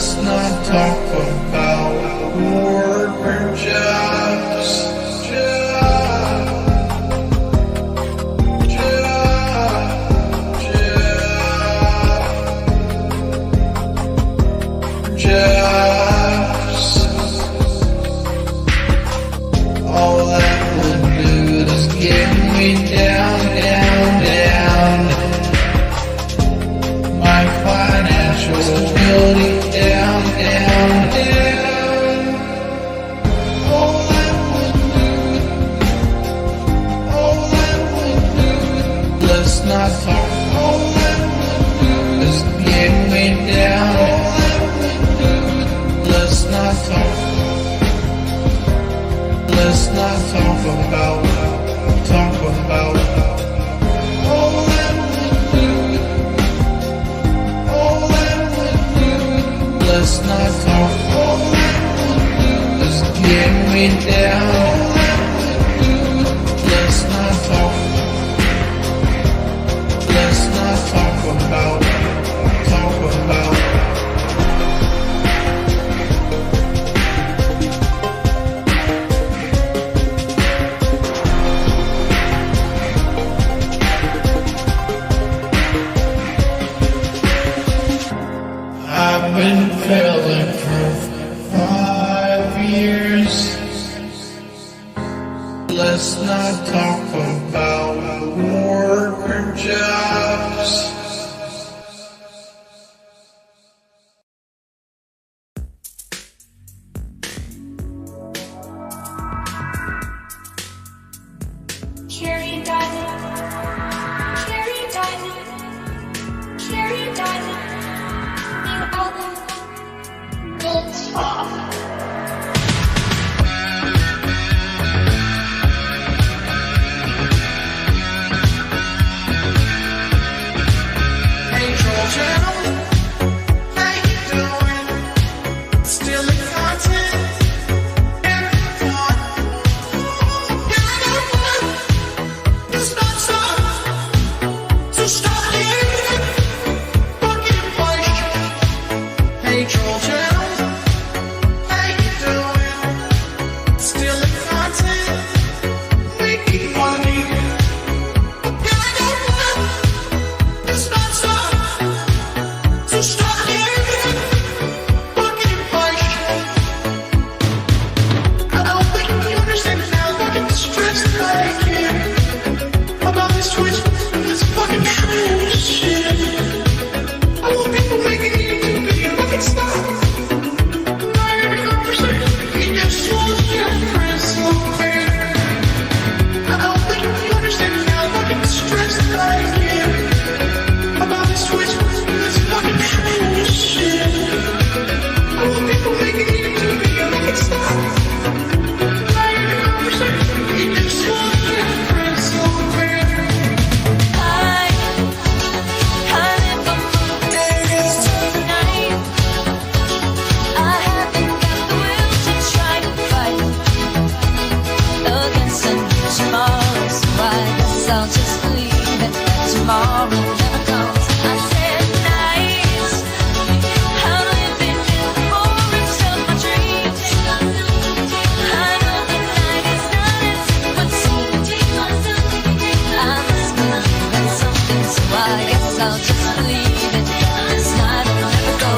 Let's not talk about work or jobs. Jobs. All that will do is get me down, down, down. My financial stability down, down, down. All that will do, let's not talk. All that will do is get me down. Let's not talk. Let's not talk about. All that will do. All that will do. Let's not talk. All that will do is get me down. All that will do. Let's not talk. Let's not talk about. I've been failing for 5 years. Let's not talk about work or jobs. Cherry diamond, cherry diamond, cherry diamond. New album, Gold Top. Hey, troll channel, how you doing? Still in content? Hey, troll channel, how you doing? Still in content? Making money. It's not stop. So stop getting fucking punched. I don't think you understand how fucking stressed I get about this Twitch and this fucking true shit. I want people making YouTube videos. Fucking stop. Not every conversation. You just slow down, slow down. I don't think you understand how fucking stressed I get about this Twitch and this fucking true shit. I want people making YouTube videos. Fucking stop. Not every conversation. You just slow down, slow down. I live on days tonight. I haven't got the will to try to fight against tomorrow, so I guess I'll just believe that tomorrow never comes. I said nights, I'm living in the forest of my dreams. I know the night is not as it would seem. I must believe in something, so I guess I'll just believe it. This night will never go.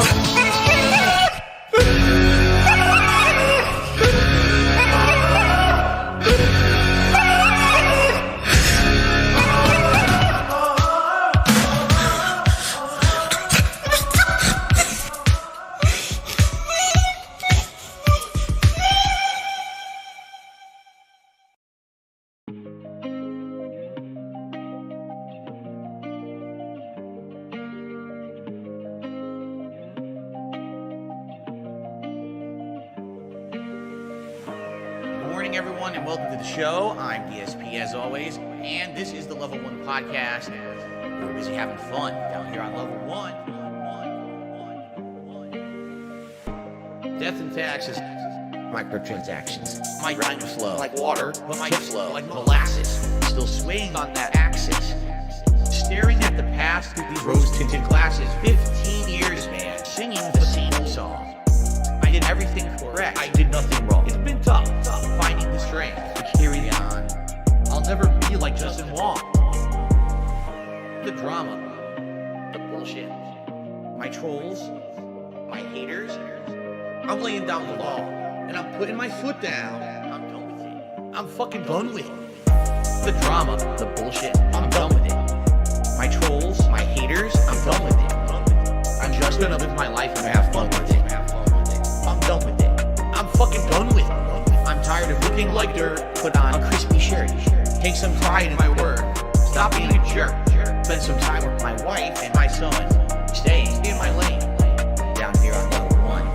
Good morning, everyone, and welcome to the show. I'm DSP, as always, and this is the Level 1 podcast. We're busy having fun down here on Level 1. Death and taxes. Microtransactions. My grind flow like water, but my flow like molasses. Still swaying on that axis. Staring at the past through these rose-tinted glasses. 15 years, man, singing the same song. did everything correct. I did nothing wrong. It's been tough finding the strength to carry on. I'll never be like Justin Wong. The drama, the bullshit, my trolls, my haters. I'm laying down the law, and I'm putting my foot down. I'm done with it. I'm fucking done with it. The drama, the bullshit, I'm done with it. My trolls, my haters, I'm done with it. I'm just gonna live my life and have fun with it. I'm done with it. I'm fucking done with it. I'm tired of looking like dirt. Put on a crispy shirt. Take some pride in my work. Stop being a jerk. Spend some time with my wife and my son. Stay in my lane. Down here on level one.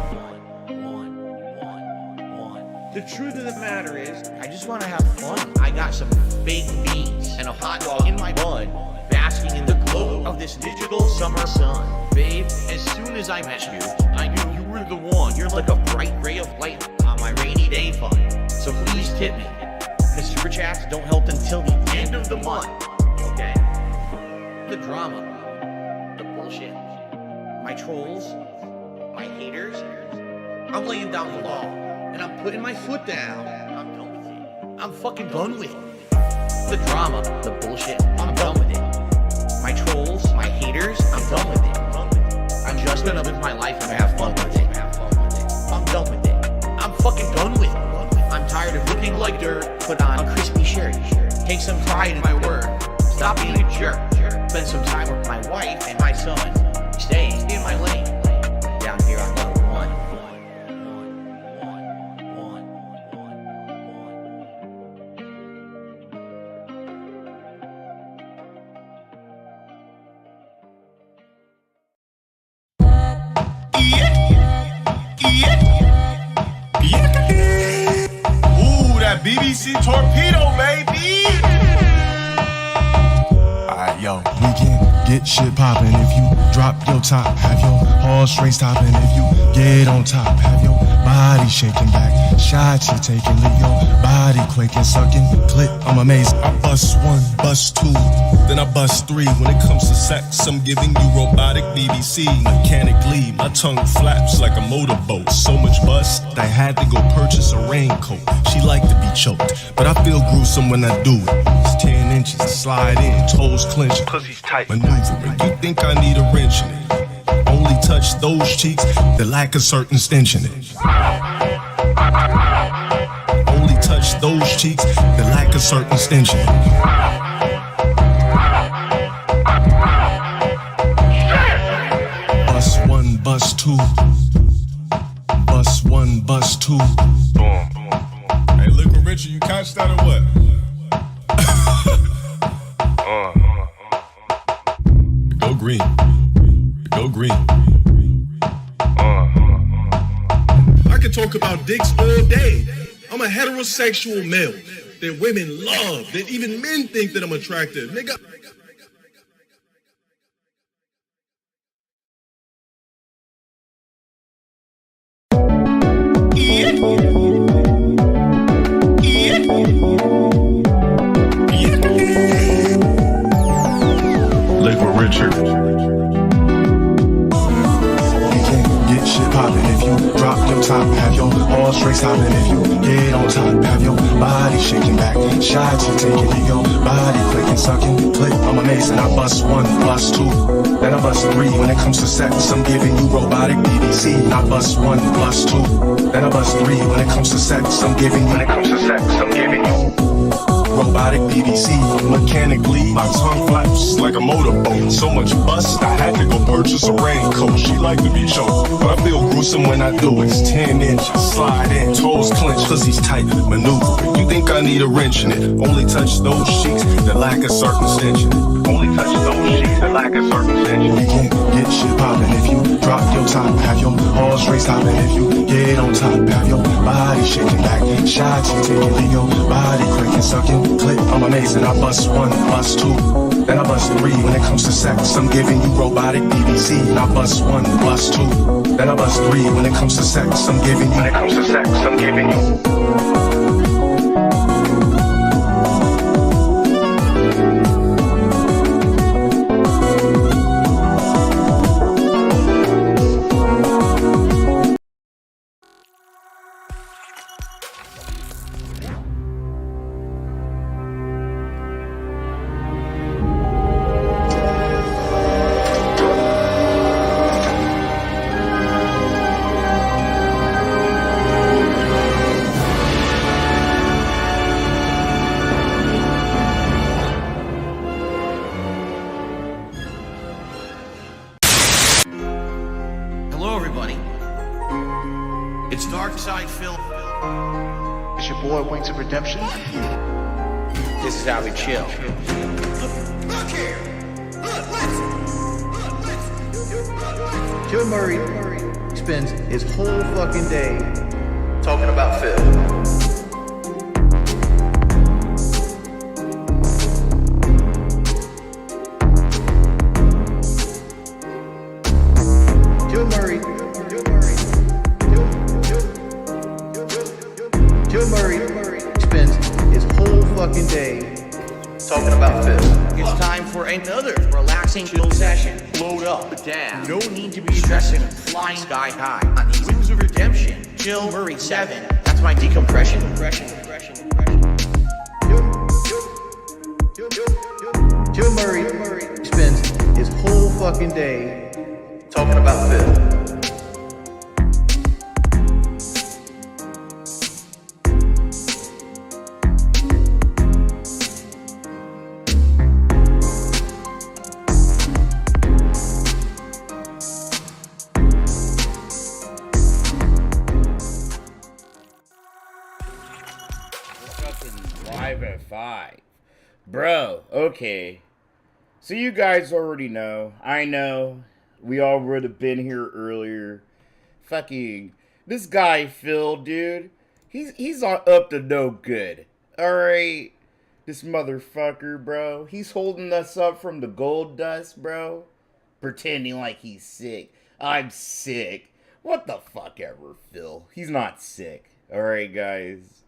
The truth of the matter is, I just want to have fun. I got some baked beans and a hot dog in my bun, basking in the glow of this digital summer sun. Babe, as soon as I met you, I knew you were the one. You're like a bright ray of light on my rainy day fund. So please tip me, because super chats don't help until the end of the month. Okay? The drama, the bullshit, my trolls, my haters. I'm laying down the law, and I'm putting my foot down. I'm done with it. I'm fucking done with it. The drama, the bullshit, I'm done with it. My trolls, my haters, I'm done with it. I'm just gonna live my life and have fun with it. I'm done with it. I'm fucking done with it. I'm tired of looking like dirt. Put on a crispy shirt. Take some pride in my work. Stop being a jerk. Spend some time with my wife and my son. Stay in my lane. Down here on level one. Ooh, that BBC torpedo, baby. Alright, yo, we can get shit poppin' if you drop your top, have your horse race stoppin' if you get on top, have your body shaking back, shots you taking, leave your body quaking, sucking, click, I'm amazing. I bust one, bust two, then I bust three. When it comes to sex, I'm giving you robotic BBC. Mechanically, my tongue flaps like a motorboat. So much bust, I had to go purchase a raincoat. She like to be choked, but I feel gruesome when I do it. It's 10 inches, slide in, toes clenching, pussy's tight, maneuvering. You think I need a wrench in it? Only touch those cheeks that lack a certain stench in it. Only touch those cheeks that lack a certain stench in it. Bust one, bust two. Bust one, bust two. Hey, Liquor Richard, you catch that or what? Go green. Go green. I can talk about dicks all day. I'm a heterosexual male that women love, that even men think that I'm attractive. Nigga. Liquor Richard. Get shit poppin' if you drop your top, have your horse race stoppin' if you get on top, have your body shaking back, shots you taking, leave your body clicking, sucking, click, I'm amazing. I bust one, bust two, then I bust three. When it comes to sex, I'm giving you robotic BBC. I bust one, bust two, then I bust three. When it comes to sex, I'm giving you robotic BBC. Mechanically, my tongue flaps like a motorboat. So much bust, I had to go purchase a raincoat. She like to be choked, but I feel gruesome when I do it. It's 10 inches, slide in, toes clench, pussy's tight, maneuvering. You think I need a wrench in it? Only touch those cheeks that lack a certain stench in it. Only touch those cheeks that lack a certain stench in it. We can get shit poppin' if you drop your top, have your horse race stoppin' if you get on top, have your body shaking back, shots you taking, leave your body quaking, sucking, click, I'm amazing. I bust one, bust two, then I bust three. When it comes to sex, I'm giving you robotic BBC. I bust one, bust two, then I bust three. When it comes to sex, I'm giving you. It's Dark Side Phil. It's your boy Wings of Redemption. This is how we chill. Look here. Look, listen. Joe Murray spends his whole fucking day talking about Phil. Joe Murray spends his whole fucking day talking about Phil. It's time for another relaxing chill session. Load up, down. No need to be stressing and flying sky high. On these Wings of Redemption, Chill Murray 7. That's my decompression. Joe Murray spends his whole fucking day talking about Phil. Live at 5. Bro, okay. So you guys already know. I know. We all would have been here earlier. Fucking this guy Phil, dude. He's up to no good. Alright. This motherfucker, bro. He's holding us up from the gold dust, bro. Pretending like he's sick. I'm sick. What the fuck ever, Phil. He's not sick. Alright, guys.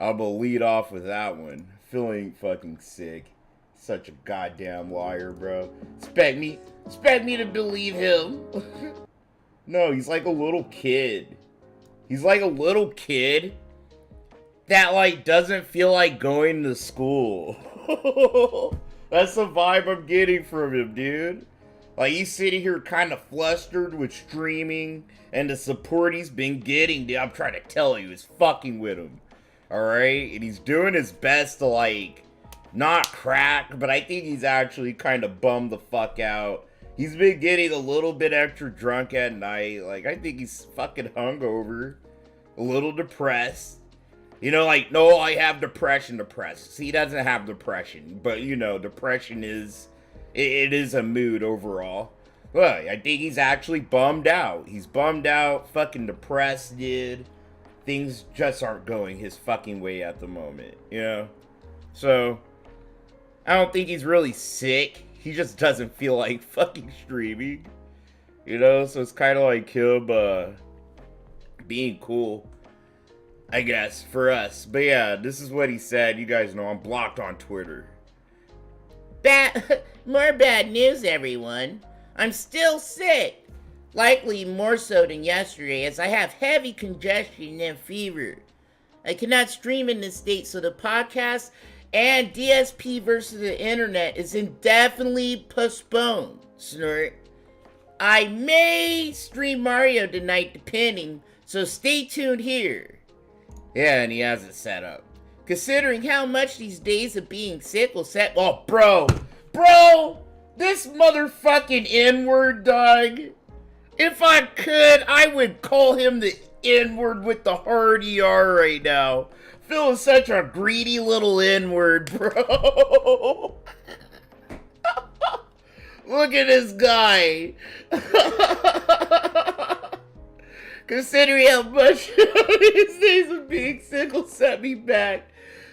I'm gonna lead off with that one. Phil ain't fucking sick. Such a goddamn liar, bro. Expect me to believe him. No, he's like a little kid. He's like a little kid that, like, doesn't feel like going to school. That's the vibe I'm getting from him, dude. Like, he's sitting here kind of flustered with streaming and the support he's been getting, dude. I'm trying to tell you, he's fucking with him. Alright? And he's doing his best to, like, not crack, but I think he's actually kind of bummed the fuck out. He's been getting a little bit extra drunk at night. Like, I think he's fucking hungover. A little depressed. You know, like, no, I have depression. See, he doesn't have depression. But, you know, depression is... It is a mood overall. Well, I think he's actually bummed out. He's bummed out, fucking depressed, dude. Things just aren't going his fucking way at the moment, you know? So, I don't think he's really sick. He just doesn't feel like fucking streaming. You know? So it's kind of like him, being cool. I guess, for us. But yeah, this is what he said. You guys know I'm blocked on Twitter. More bad news, everyone. I'm still sick. Likely more so than yesterday, as I have heavy congestion and fever. I cannot stream in this state, so the podcast and DSP versus the internet is indefinitely postponed. Snort. I may stream Mario tonight, depending, so stay tuned here. Yeah, and he has it set up. Considering how much these days of being sick will set... Oh, bro! Bro! This motherfucking N-word, dog. If I could, I would call him the N-word with the hard ER right now. Phil is such a greedy little N-word, bro. Look at this guy. Considering how much these days of being sick will set me back.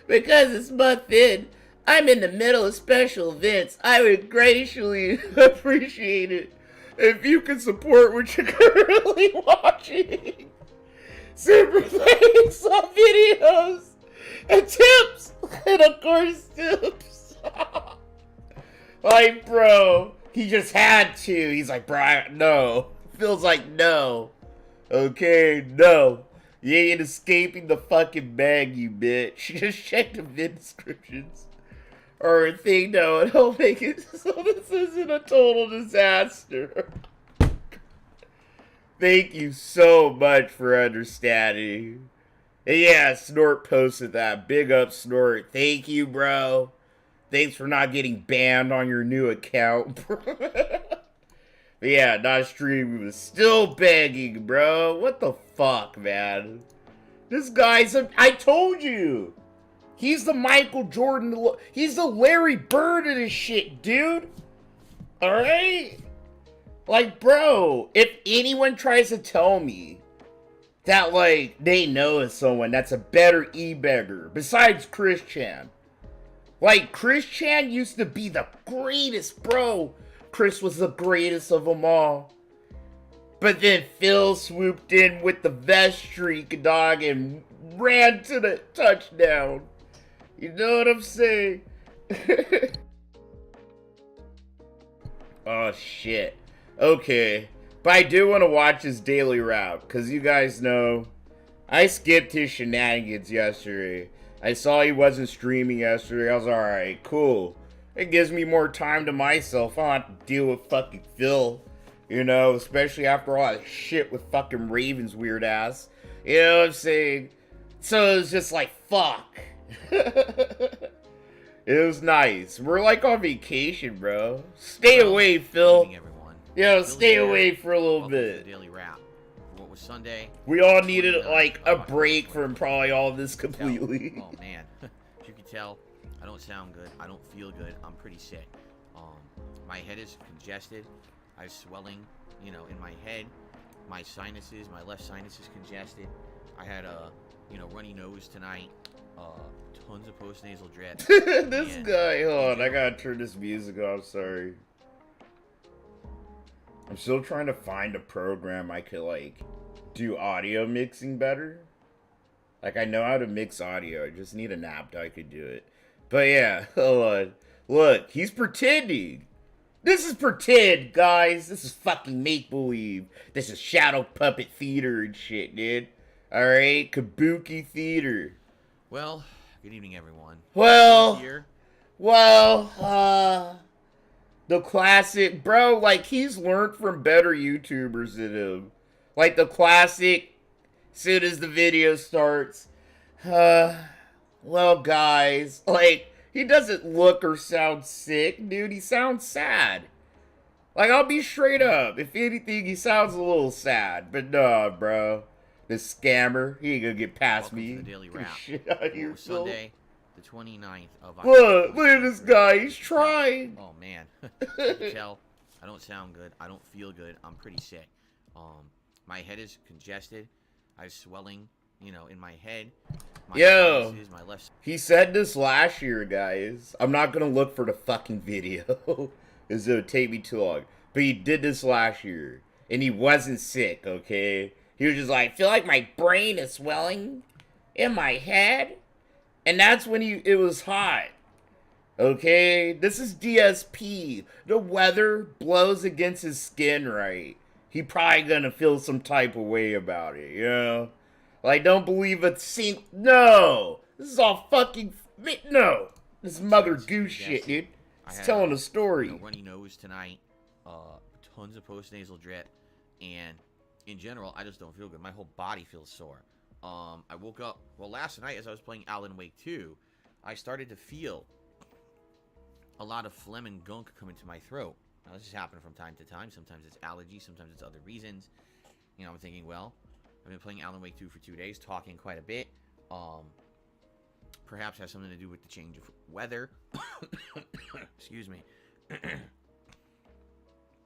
Because it's month end, I'm in the middle of special events. I would graciously appreciate it if you can support what you're currently watching. Super thanks on videos and tips, and of course tips. Like, bro, he just had to. He's like, bro, no. Feels like no. Okay, no. You ain't escaping the fucking bag, you bitch. Just check the vid descriptions. Or a thing, no, it'll make it so this isn't a total disaster. Thank you so much for understanding. And yeah, Snort posted that. Big up, Snort. Thank you, bro. Thanks for not getting banned on your new account. But yeah, not streaming, but still begging, bro. What the fuck, man? This guy's I told you. He's the Michael Jordan. He's the Larry Bird of this shit, dude. Alright? Like, bro, if anyone tries to tell me that, like, they know someone that's a better e-beggar besides Chris Chan. Like, Chris Chan used to be the greatest, bro. Chris was the greatest of them all. But then Phil swooped in with the vest streak, dog, and ran to the touchdown. You know what I'm saying? Oh, shit. Okay. But I do want to watch his daily route, because you guys know I skipped his shenanigans yesterday. I saw he wasn't streaming yesterday. I was alright, cool. It gives me more time to myself. I don't have to deal with fucking Phil. You know, especially after all that shit with fucking Raven's weird ass. You know what I'm saying? So it was just like, fuck. It was nice. We're like on vacation, bro. Stay away, Phil. Yo, stay away for a little bit. Daily Wrap. What was Sunday? We all needed like a break from probably all this completely. Oh man, as you can tell, I don't sound good. I don't feel good. I'm pretty sick. My head is congested. I have swelling, you know, in my head. My sinuses, my left sinus is congested. I had a, runny nose tonight. Tons of postnasal drip. This guy, hold on, I gotta turn this music off, sorry. I'm still trying to find a program I could, like, do audio mixing better. Like, I know how to mix audio, I just need an app that I could do it. But yeah, hold on. Look, he's pretending. This is pretend, guys. This is fucking make-believe. This is shadow puppet theater and shit, dude. Alright? Kabuki theater. Well, good evening, everyone. Well, the classic, bro, like, he's learned from better YouTubers than him. Like, the classic, soon as the video starts, well, guys, like, he doesn't look or sound sick, dude. He sounds sad. Like, I'll be straight up. If anything, he sounds a little sad. But nah, bro. This scammer, he ain't gonna get past me. To the Daily Wrap. Shit out here, Sunday, the 29th of October. Look at this guy. He's trying. Oh, man. You can tell, I don't sound good. I don't feel good. I'm pretty sick. My head is congested. I have swelling, in my head. Yo, sinuses, my left... he said this last year, guys. I'm not gonna look for the fucking video, because it would take me too long. But he did this last year, and he wasn't sick, okay? He was just like, I feel like my brain is swelling in my head. And that's when it was hot. Okay? This is DSP. The weather blows against his skin, right? He probably gonna feel some type of way about it, you know? Like, don't believe a single... No! This is all fucking... No! This is Mother Goose shit, dude. He's telling a story. Runny nose tonight. Tons of postnasal drip. And in general, I just don't feel good. My whole body feels sore. I woke up... Well, last night as I was playing Alan Wake 2, I started to feel a lot of phlegm and gunk come into my throat. Now, this has happened from time to time. Sometimes it's allergy. Sometimes it's other reasons. I'm thinking, well... I've been playing Alan Wake 2 for 2 days, talking quite a bit. Perhaps has something to do with the change of weather. Excuse me.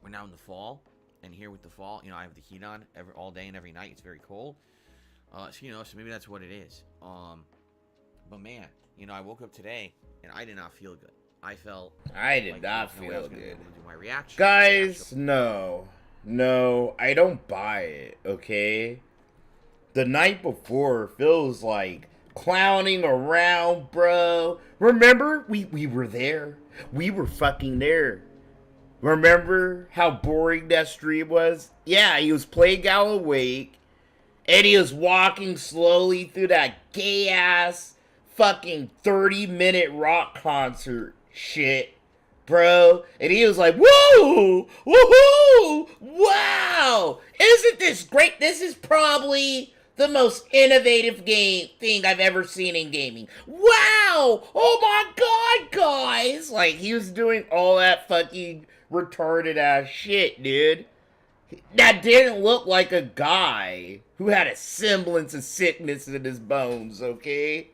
We're now in the fall, and here with the fall, I have the heat on all day and every night. It's very cold. So maybe that's what it is. But man, I woke up today, and I did not feel good. I did not feel good. Be able to do my reaction. Guys, no, I don't buy it, okay? The night before, Phil was like clowning around, bro. Remember? We were there. We were fucking there. Remember how boring that stream was? Yeah, he was playing Alan Wake, and he was walking slowly through that gay-ass fucking 30-minute rock concert shit, bro. And he was like, woo! Woohoo! Wow! Isn't this great? This is probably the most innovative thing I've ever seen in gaming. Wow! Oh my god, guys! Like, he was doing all that fucking retarded ass shit, dude. That didn't look like a guy who had a semblance of sickness in his bones, okay?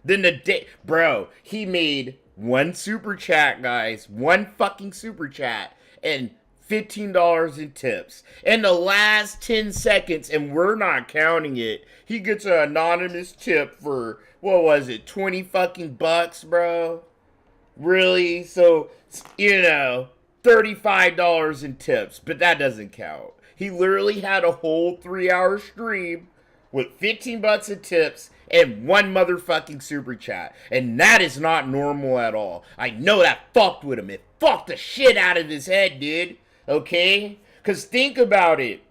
Then bro, he made one super chat, guys. One fucking super chat. And $15 in tips. In the last 10 seconds, and we're not counting it, he gets an anonymous tip for, what was it, 20 fucking bucks, bro? Really? So, you know, $35 in tips, but that doesn't count. He literally had a whole 3-hour stream with 15 bucks in tips and one motherfucking super chat. And that is not normal at all. I know that fucked with him. It fucked the shit out of his head, dude. Okay? Because think about it.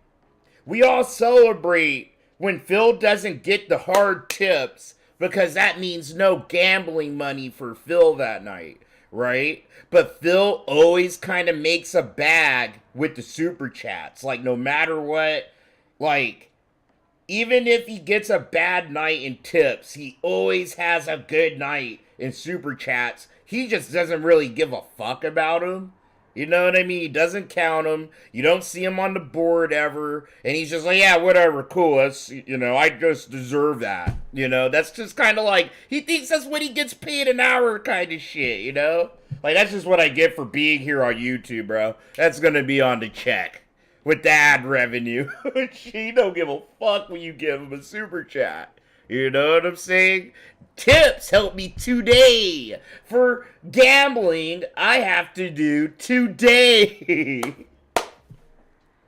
We all celebrate when Phil doesn't get the hard tips because that means no gambling money for Phil that night, right? But Phil always kind of makes a bag with the super chats. Like, no matter what, like, even if he gets a bad night in tips, he always has a good night in super chats. He just doesn't really give a fuck about them. You know what I mean? He doesn't count them. You don't see him on the board ever. And he's just like, yeah, whatever, cool. That's, you know, I just deserve that. You know, that's just kind of like, he thinks that's what he gets paid an hour kind of shit, you know? Like, that's just what I get for being here on YouTube, bro. That's going to be on the check. With the ad revenue. He don't give a fuck when you give him a super chat. You know what I'm saying? Tips help me today. For gambling, I have to do today.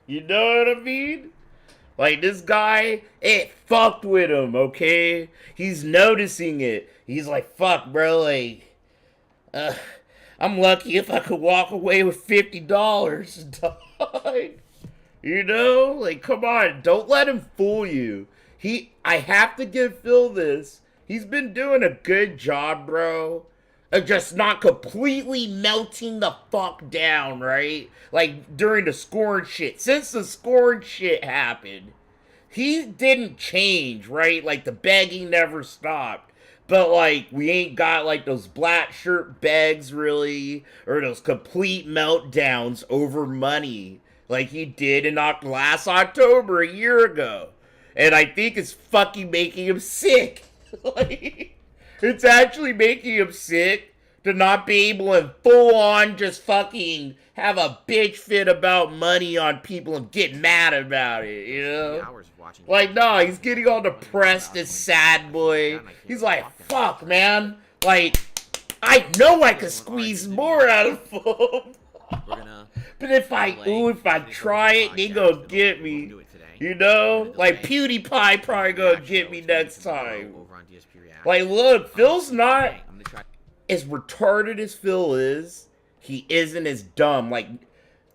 You know what I mean? Like, this guy, it fucked with him, okay? He's noticing it. He's like, fuck, bro, like, I'm lucky if I could walk away with $50, dog. You know? Like, come on. Don't let him fool you. I have to give Phil this. He's been doing a good job, bro, of just not completely melting the fuck down, right? Like, during the scoring shit. Since the scoring shit happened, he didn't change, right? Like, the begging never stopped. But, like, we ain't got, like, those black shirt begs, really, or those complete meltdowns over money. Like he did in last October, a year ago. And I think it's fucking making him sick. Like, it's actually making him sick to not be able to full on just fucking have a bitch fit about money on people and get mad about it, you know? Like, no, he's getting all depressed and sad, boy. He's like, fuck, man. Like, I know I could squeeze more out of him. But if I try it, they gonna get me. You know? Like, PewDiePie probably gonna get me next time. Like, look, Phil's not as retarded as Phil is. He isn't as dumb. Like,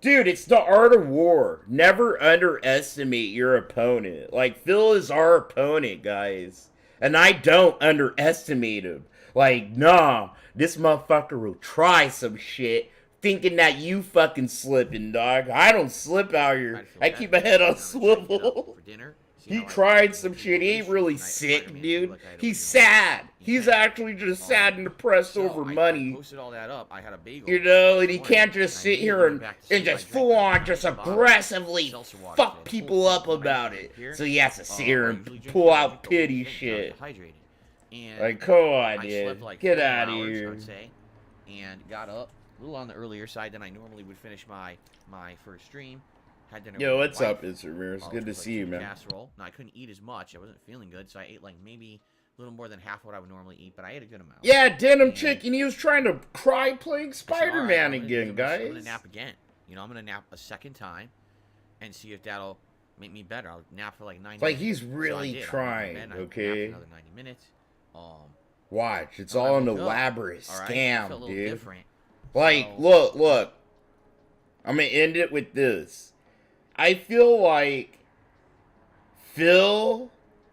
dude, it's the art of war. Never underestimate your opponent. Like, Phil is our opponent, guys. And I don't underestimate him. Like, nah, this motherfucker will try some shit thinking that you fucking slipping, dog. I don't slip out here. I keep my head on swivel. He tried some shit. He ain't really sick, dude. He's sad. He's actually just sad and depressed over money. You know, and he can't just sit here and just full on, just aggressively fuck people up about it. So he has to sit here and pull out pity shit. Like, come on, dude. Get out of here. And got up a little on the earlier side than I normally would finish my first stream. Had dinner Yo, with what's my up, wife. Mr. Ramirez? Good to see you, man. Casserole. Now, I couldn't eat as much. I wasn't feeling good, so I ate like maybe a little more than half what I would normally eat, but I ate a good amount. Yeah, Denim Chicken, he was trying to cry playing Spider-Man again, guys. I'm gonna nap again. You know, I'm gonna nap a second time and see if that'll make me better. I'll nap for like 90 minutes. Like, he's really trying, okay? Another 90 minutes. Watch, it's all an elaborate scam, dude. Different. Like, look. I'm gonna end it with this. I feel like Phil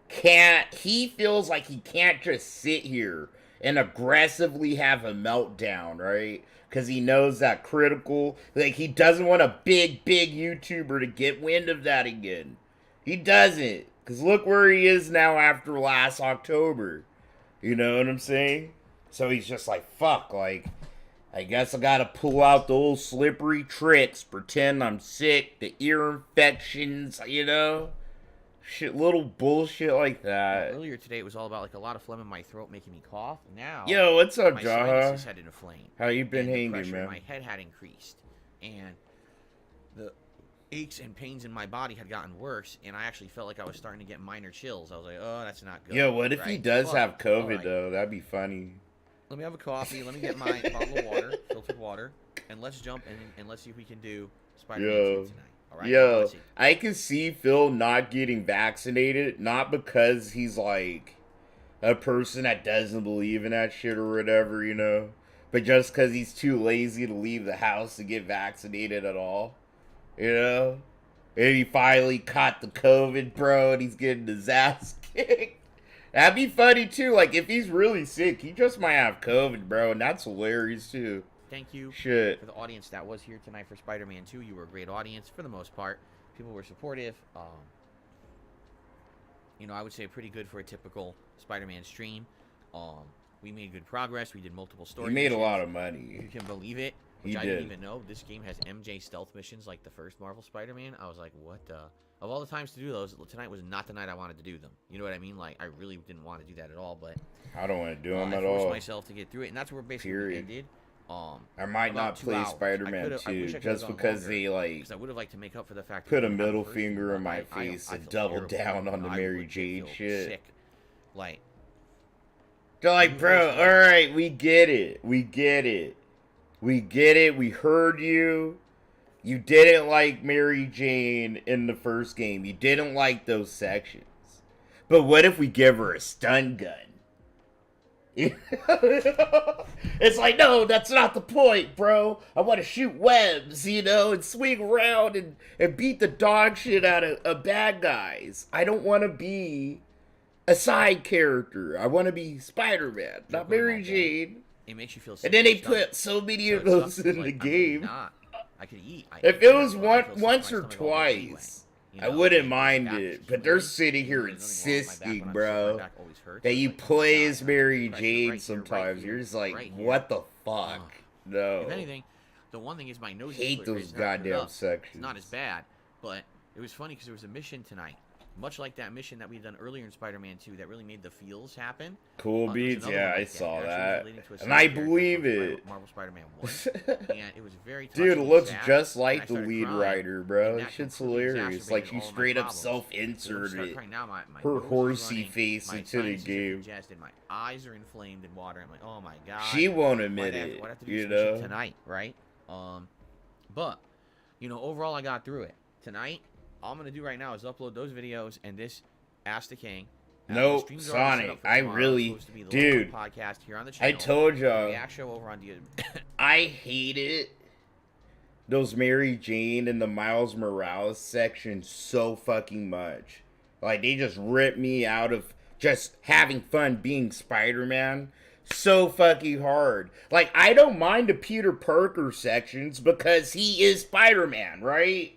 feels like he can't just sit here and aggressively have a meltdown, right? Because he knows that like, he doesn't want a big YouTuber to get wind of that again. He doesn't. Because look where he is now after last October. You know what I'm saying? So he's just like, fuck, like, I guess I gotta pull out the old slippery tricks, pretend I'm sick, the ear infections, you know? Shit, little bullshit like that. Earlier today, it was all about like a lot of phlegm in my throat making me cough. Now, Yo, what's up, my Jaha? sinuses had inflamed. How you been and the hanging, pressure man? in my head had increased, and the aches and pains in my body had gotten worse, and I actually felt like I was starting to get minor chills. I was like, oh, that's not good. Yo, what if he does But, have COVID, alright, though? That'd be funny. let me have a coffee. Let me get my bottle of water, filtered water, and let's jump in and let's see if we can do Spider-Man 2 tonight. All right? Yo, Let's see. I can see Phil not getting vaccinated, not because he's like a person that doesn't believe in that shit or whatever, you know, but just because he's too lazy to leave the house to get vaccinated at all, you know? And he finally caught the COVID, bro, and he's getting his ass kicked. That'd be funny, too. Like, if he's really sick, he just might have COVID, bro, and that's hilarious, too. Thank you Shit. for the audience that was here tonight for Spider-Man 2. You were a great audience for the most part. People were supportive. You know, I would say pretty good for a typical Spider-Man stream. We made good progress. We did multiple stories. He made a missions. lot of money. You can believe it. He Which I did. didn't even know. This game has MJ stealth missions like the first Marvel Spider-Man. I was like, what the? Of all the times to do those, tonight was not the night I wanted to do them. You know what I mean? Like, I really didn't want to do that at all, but I don't want to do them I at forced all. myself to get through it, and that's where basically Period. ended. I might about not 2 play hours. Spider-Man 2 just because they like I would have liked to make up for the fact that put a we didn't have middle the first finger one, in my but face I and feel double terrible. down on the I Mary legit Jane feel shit. Sick. Like, They're like, bro, alright, we get it. We get it. We get it. We heard you. You didn't like Mary Jane in the first game. You didn't like those sections. But what if we give her a stun gun? It's like, no, that's not the point, bro. I want to shoot webs, you know, and swing around and beat the dog shit out of bad guys. I don't want to be a side character. I want to be Spider-Man, not Mary Jane. it makes you feel sick. And then they to your stomach. put so many of it those sucks. in Like, the I'm really game. not. I could eat. If it was I feel sick to my once or stomach all day anyway. twice, You I know, wouldn't like, my mind back is it. just But they're really- sitting here there's nothing wrong with my back when insisting, I'm sick. bro, My back always hurts. that It's you like, play God, as Mary pressure Jane right here, sometimes. You're just like, right here. what the fuck? No. If anything, the one thing is my nose. Hate is those not goddamn up. sections. It's not as bad, but it was funny because there was a mission tonight, much like that mission that we had done earlier in Spider-Man 2 that really made the feels happen. Cool There was beats, another yeah, one I like saw Actually, it was that. relating to a And side I character believe from it. Marvel Spider-Man 1, and it was very Dude, it touching and looks sad, just and I like the started lead crying, writer, and bro. that That shit's completely hilarious. Like, exacerbated she all of my straight up problems. So when I start self-inserted crying now, my her nose is horsey running, face my into the sinuses are game. congested, my eyes are inflamed in water. I'm like, oh my god. She won't Why'd admit I have- it, why'd I have to do you this mission know? tonight, right? But you know, overall, I got through it. Tonight, all I'm gonna do right now is upload those videos and this Ask the King. The Nope, streams are already set Sonic, up for I tomorrow. It's really, supposed to be the dude, local podcast here on the I channel. told y'all, React show over on I hated those Mary Jane and the Miles Morales section so fucking much. Like, they just ripped me out of just having fun being Spider-Man so fucking hard. Like, I don't mind the Peter Parker sections because he is Spider-Man, right?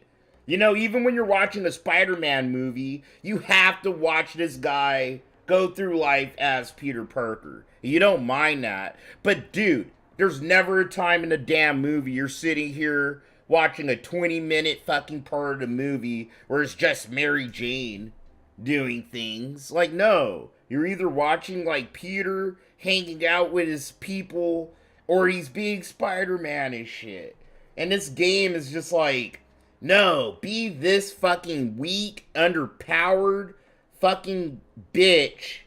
You know, even when you're watching a Spider-Man movie, you have to watch this guy go through life as Peter Parker. You don't mind that. But, dude, there's never a time in a damn movie you're sitting here watching a 20-minute fucking part of the movie where it's just Mary Jane doing things. Like, no. You're either watching, like, Peter hanging out with his people, or he's being Spider-Man and shit. And this game is just like, no, be this fucking weak, underpowered fucking bitch.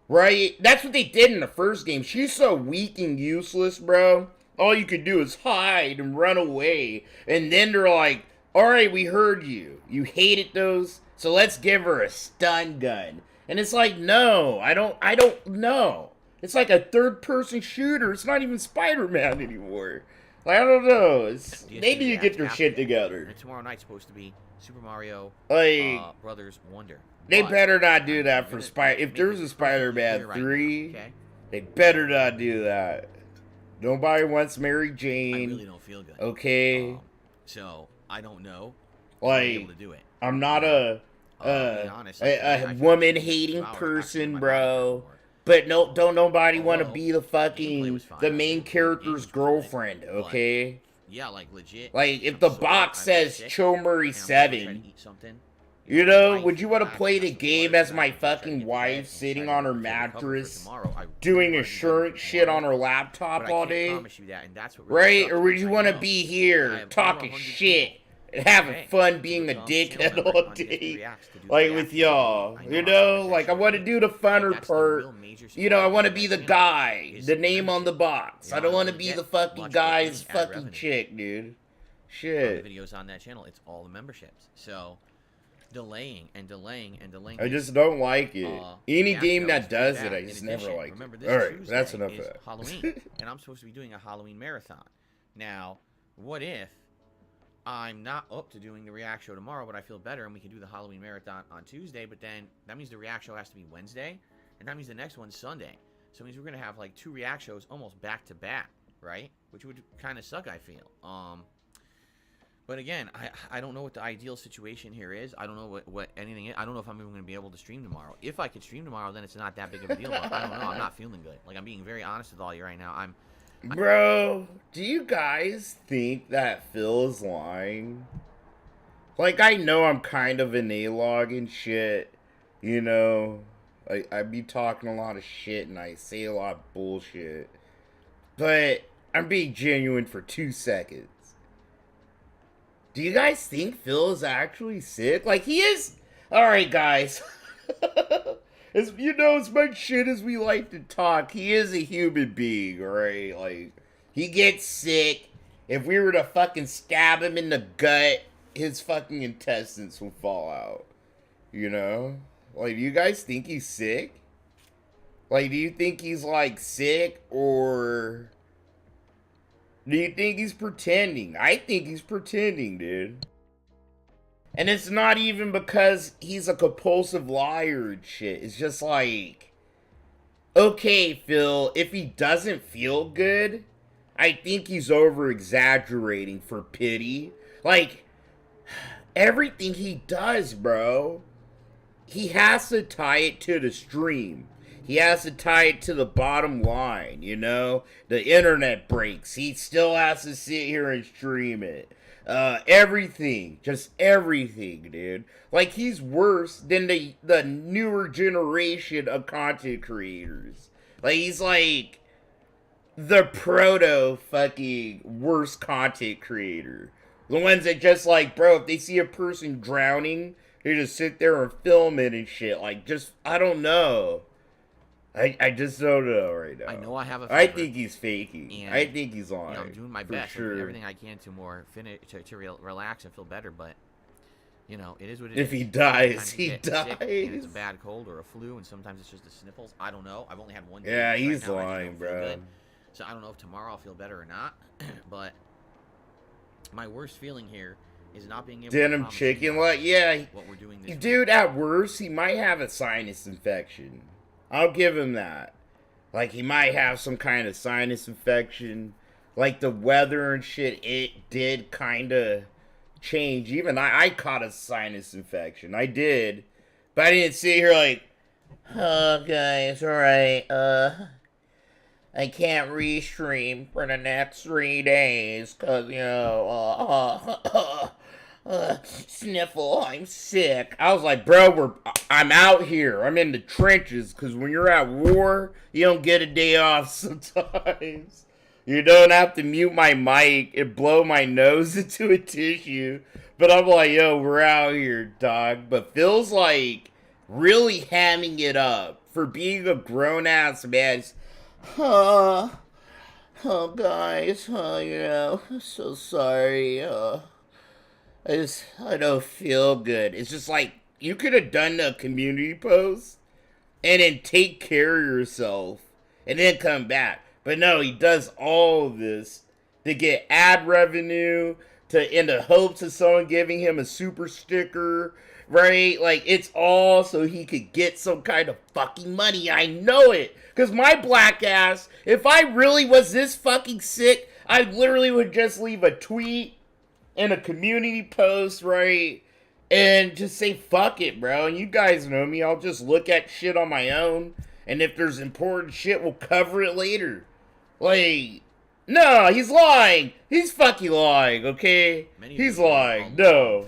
Right? That's what they did in the first game. She's so weak and useless, bro. All you could do is hide and run away. And then they're like, alright, we heard you. You hated those, so let's give her a stun gun. And it's like, no, I don't know. It's like a third-person shooter. It's not even Spider-Man anymore. Like, I don't know. They need to get their shit together. And tomorrow night's supposed to be Super Mario Brothers Wonder. They But better not do that for gonna Spider. If make there's this a perfectly Spider-Man clear right now, 3, okay? they better not do that. Nobody wants Mary I Jane. really don't feel good. Okay. So I don't know. Like, If I'll be able to do it. I'm not a I'll be honest, like, a I feel woman-hating like person, my bro. body But no, don't nobody want to Although, be the gameplay was fucking fine. the I main think the character's game was girlfriend, but okay? yeah, like legit. Like if I'm the sore, box I'm says sick, Cho Murray and I'm gonna try to 7, eat something. you My know, wife would you want to actually play has the some game water as my tonight. I'm gonna try to fucking get to bed wife and sitting try on to her recover for mattress tomorrow. I doing really a wanna be better shirt for shit tomorrow, on her laptop but I all can't day? promise you that, and that's what really Right? sucks Or would because you I want to know be I here have over talking 100 shit people and having pay fun to being a become channel dickhead members all on DSP day? Reacts to do the Like reacts with to the y'all, I you know how know? much Like I actually want to is. do the Like, funner that's the real part. major You know, I support want to for be that the channel guy, is the name on the membership. box. You I know, don't I want to don't be get the fucking much, if guy's any, ad fucking revenue chick, dude. on the Shit. videos on that channel. It's all the memberships. So delaying and delaying and delaying. I just don't like it. Any react game shows that to do does that. it, I In just never addition, like remember, it. this Alright, Tuesday that's enough is of that. Halloween, and I'm supposed to be doing a Halloween marathon. Now, what if I'm not up to doing the react show tomorrow, but I feel better and we can do the Halloween marathon on Tuesday, but then that means the react show has to be Wednesday, and that means the next one's Sunday. So it means we're going to have like 2 react shows almost back to back, right? Which would kind of suck, I feel. But again, I don't know what the ideal situation here is. I don't know what anything is. I don't know if I'm even going to be able to stream tomorrow. If I could stream tomorrow, then it's not that big of a deal, but I don't know. I'm not feeling good. Like, I'm being very honest with all you right now. Bro, do you guys think that Phil is lying? Like, I know I'm kind of an A-log and shit, you know? I be talking a lot of shit and I say a lot of bullshit. But I'm being genuine for 2 seconds. Do you guys think Phil is actually sick? Like, he is... Alright, guys. As you know, as much shit as we like to talk, he is a human being, right? Like, he gets sick. If we were to fucking stab him in the gut, his fucking intestines will fall out. You know? Like, do you guys think he's sick? Like, do you think he's, like, sick, or... do you think he's pretending? I think he's pretending, dude. And it's not even because he's a compulsive liar and shit. It's just like, okay, Phil, if he doesn't feel good, I think he's over-exaggerating for pity. Like, everything he does, bro, he has to tie it to the stream. He has to tie it to the bottom line, you know? The internet breaks. He still has to sit here and stream it. Everything. Just everything, dude. Like, he's worse than the newer generation of content creators. Like, he's like the proto-fucking worst content creator. The ones that just like, bro, if they see a person drowning, they just sit there and film it and shit. Like, just, I don't know. I just don't know right now. I know I have a I fever, think he's faking. and, I think he's lying. You know, I'm doing my for best. I'm sure. doing everything I can to relax and feel better, but, you know, it is what it is. If he dies, Sometimes he you get sick, and it's a dies. bad cold or a flu, and sometimes it's just the sniffles. I don't know. I've only had one day. Yeah, right he's now. I just lying, don't feel bro. good. So I don't know if tomorrow I'll feel better or not, but my worst feeling here is not being able to Denim promise chicken you leg, yeah. what we're doing this week. Dude, at worst, he might have a sinus infection. I'll give him that. Like, he might have some kind of sinus infection. Like, the weather and shit, it did kind of change. Even I caught a sinus infection. I did. But I didn't sit here like, oh, guys, alright, I can't restream for the next 3 days, cause, you know, sniffle, I'm sick. I was like, bro, I'm out here. I'm in the trenches, because when you're at war, you don't get a day off sometimes. You don't have to mute my mic and blow my nose into a tissue. But I'm like, yo, we're out here, dog. But Phil's like really hamming it up for being a grown-ass man. Oh, guys, you know, I'm so sorry. I don't feel good. It's just like, you could have done a community post and then take care of yourself and then come back. But no, he does all of this to get ad revenue, in the hopes of someone giving him a super sticker, right? Like, it's all so he could get some kind of fucking money. I know it. Because my black ass, if I really was this fucking sick, I literally would just leave a tweet and a community post, right? and just say fuck it, bro. And you guys know me. I'll just look at shit on my own. And if there's important shit, we'll cover it later. Like, no, he's lying. He's fucking lying, okay? He's lying. No.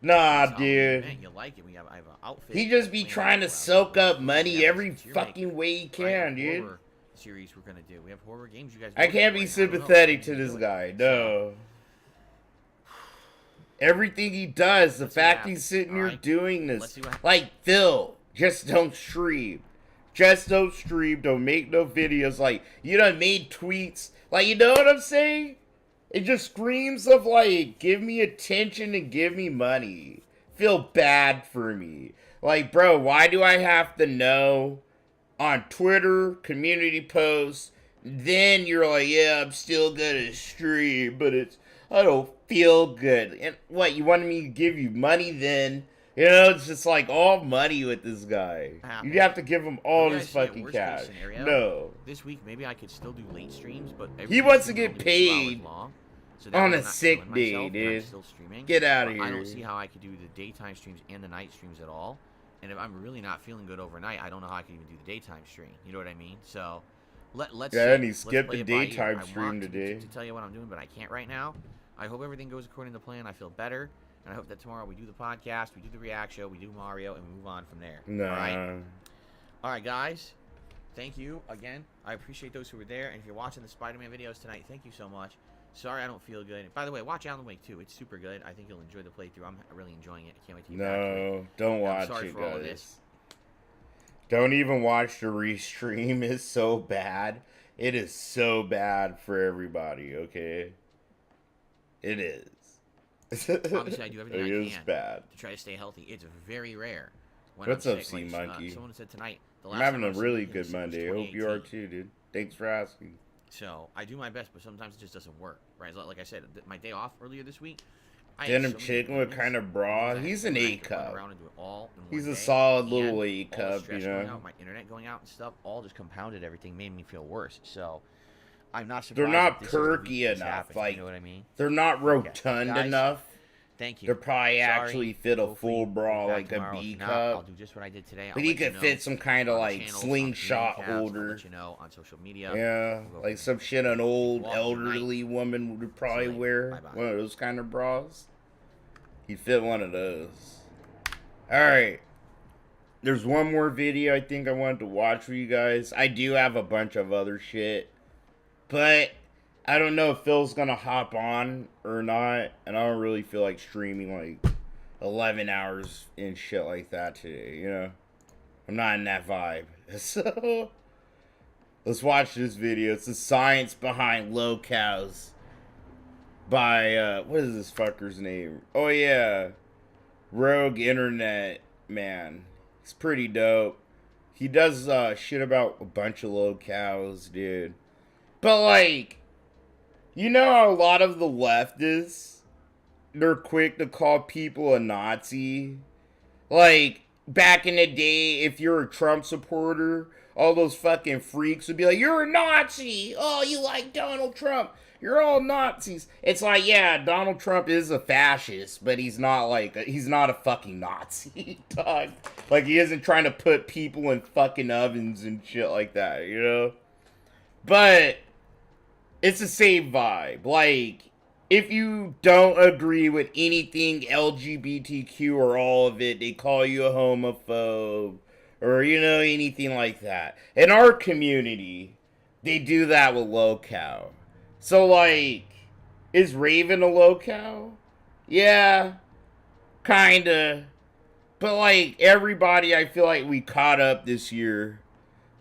Nah, dude. Man, you like it. I have an outfit. He just be trying to soak up money every fucking way he can, dude. Horror series we're gonna do. We have horror games. You guys. I can't be sympathetic to this guy. No. Everything he does, the fact he's sitting here doing this, like Phil, just don't stream. Just don't stream. Don't make no videos. Like, you done made tweets. Like, you know what I'm saying? It just screams of, like, give me attention and give me money. Feel bad for me. Like, bro, why do I have to know on Twitter, community posts, then you're like, yeah, I'm still gonna stream, but I don't feel good. And what, you wanted me to give you money then? You know, it's just like all money with this guy. You have to give him all this fucking cash. No. This week, maybe I could still do late streams, but he wants to get paid on a sick day, dude. Get out of here. I don't see how I could do the daytime streams and the night streams at all. And if I'm really not feeling good overnight, I don't know how I can even do the daytime stream. You know what I mean? So let's. Yeah, and he skipped the daytime stream today. To tell you what I'm doing, but I can't right now. I hope everything goes according to plan. I feel better. And I hope that tomorrow we do the podcast, we do the react show, we do Mario, and we move on from there. Nah. All right, guys. Thank you again. I appreciate those who were there. And if you're watching the Spider-Man videos tonight, thank you so much. Sorry I don't feel good. By the way, watch Alan Wake 2. It's super good. I think you'll enjoy the playthrough. I'm really enjoying it. I can't wait to get back to it. No, don't watch sorry it, for all of guys. this. Don't even watch the restream. It's so bad. It is so bad for everybody, okay? It is. Obviously, I do everything I can bad. to try to stay healthy. It's very rare. When What's I'm up, sick, Sea Monkey? Someone said tonight. I'm having a really good Monday. I hope you are too, dude. Thanks for asking. So, I do my best, but sometimes it just doesn't work, right? Like I said, my day off earlier this week, Denim chicken with kind of bra. He's an A cup. He's a solid little A cup, you know. My internet going out and stuff all just compounded everything, made me feel worse. So, I'm not surprised. They're not perky enough. Like, you know what I mean? They're not rotund enough. Thank you. They're probably actually fit a full bra like a B cup. I'll do just what I did today. But he could fit some kind of like slingshot holder. Let you know on social media. Yeah, like some shit an old elderly woman would probably wear. One of those kind of bras. He'd fit one of those. Alright. There's one more video I think I wanted to watch for you guys. I do have a bunch of other shit. But I don't know if Phil's gonna hop on or not, and I don't really feel like streaming like 11 hours and shit like that today, you know? I'm not in that vibe. So, let's watch this video. It's the science behind lolcows by, what is this fucker's name? Oh yeah, Rogue Internet Man. He's pretty dope. He does shit about a bunch of lolcows, dude. But like, you know how a lot of the leftists, they're quick to call people a Nazi? Like, back in the day, if you're a Trump supporter, all those fucking freaks would be like, you're a Nazi! Oh, you like Donald Trump! You're all Nazis! It's like, yeah, Donald Trump is a fascist, but he's not like, he's not a fucking Nazi, dog. Like, he isn't trying to put people in fucking ovens and shit like that, you know? But it's the same vibe. Like, if you don't agree with anything LGBTQ or all of it, they call you a homophobe. Or, you know, anything like that. In our community, they do that with lolcow. So, like, is Raven a lolcow? Yeah, kinda. But, like, everybody, I feel like we caught up this year.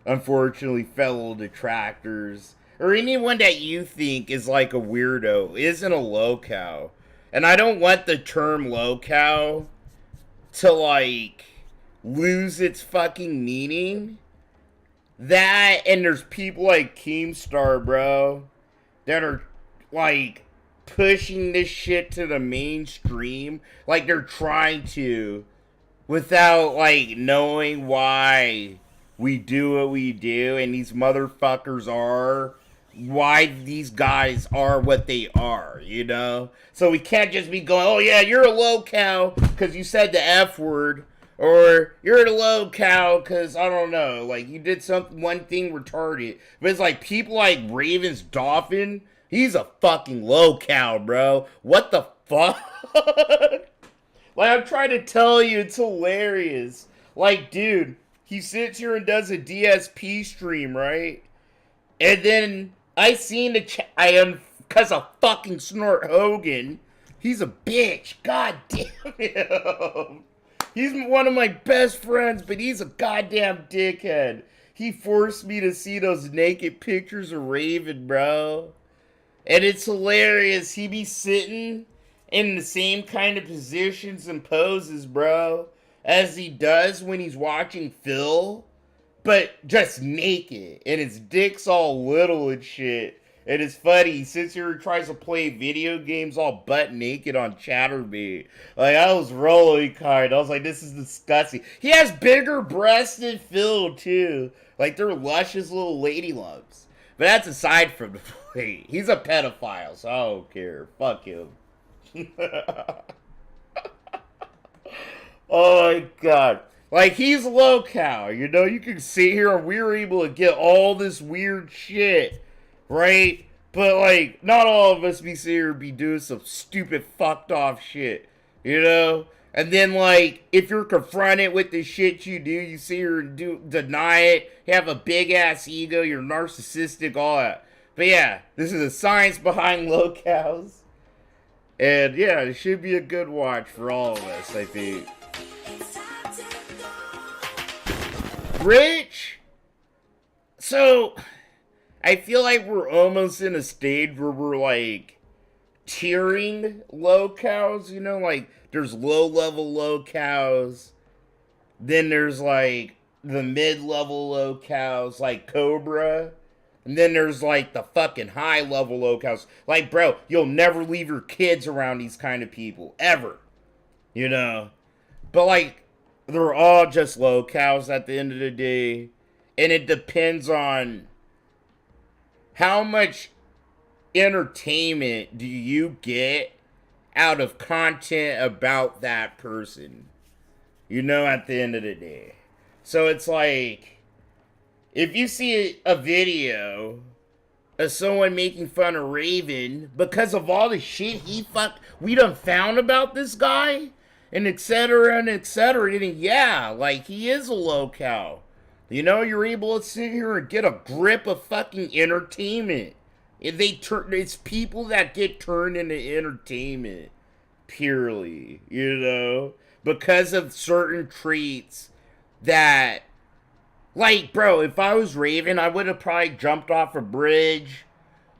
Unfortunately, fellow detractors. Or anyone that you think is like a weirdo isn't a lolcow. And I don't want the term lolcow to like lose its fucking meaning. That, and there's people like Keemstar, bro, that are like pushing this shit to the mainstream. Like they're trying to, without like knowing why we do what we do. And these motherfuckers are why these guys are what they are, you know? So we can't just be going, oh yeah, you're a lolcow because you said the F word, or you're a lolcow because, I don't know, like you did one thing retarded. But it's like people like Raven's Dolphin, he's a fucking lolcow, bro. What the fuck? Like, I'm trying to tell you, it's hilarious. Like, dude, he sits here and does a DSP stream, right? And then I seen because of fucking Snort Hogan. He's a bitch. God damn him. He's one of my best friends, but he's a goddamn dickhead. He forced me to see those naked pictures of Raven, bro. And it's hilarious. He be sitting in the same kind of positions and poses, bro, as he does when he's watching Phil, but just naked, and his dick's all little and shit. And it's funny, he sits here and tries to play video games all butt naked on Chatterbait. Like, I was rolling kind. I was like, this is disgusting. He has bigger breasts than Phil, too. Like, they're luscious little lady lumps. But that's aside from the point. He's a pedophile, so I don't care. Fuck him. Oh my god. Like, he's a lolcow, you know? You can sit here and we were able to get all this weird shit, right? But, like, not all of us be sitting here and be doing some stupid fucked off shit, you know? And then, like, if you're confronted with the shit you do, you sit here and deny it, you have a big ass ego, you're narcissistic, all that. But yeah, this is the science behind lolcows. And yeah, it should be a good watch for all of us, I think. Rich? So, I feel like we're almost in a stage where we're like tiering lolcows, you know? Like, there's low-level lolcows, then there's like the mid-level lolcows, like Cobra. And then there's, like, the fucking high-level lolcows. Like, bro, you'll never leave your kids around these kind of people. Ever. You know? But, like, they're all just lolcows at the end of the day. And it depends on how much entertainment do you get out of content about that person. You know, at the end of the day. So it's like, if you see a video of someone making fun of Raven because of all the shit we done found about this guy, and et cetera, then yeah, like, he is a lolcow. You know, you're able to sit here and get a grip of fucking entertainment. It's people that get turned into entertainment, purely, you know, because of certain traits that, like, bro, if I was Raven, I would have probably jumped off a bridge,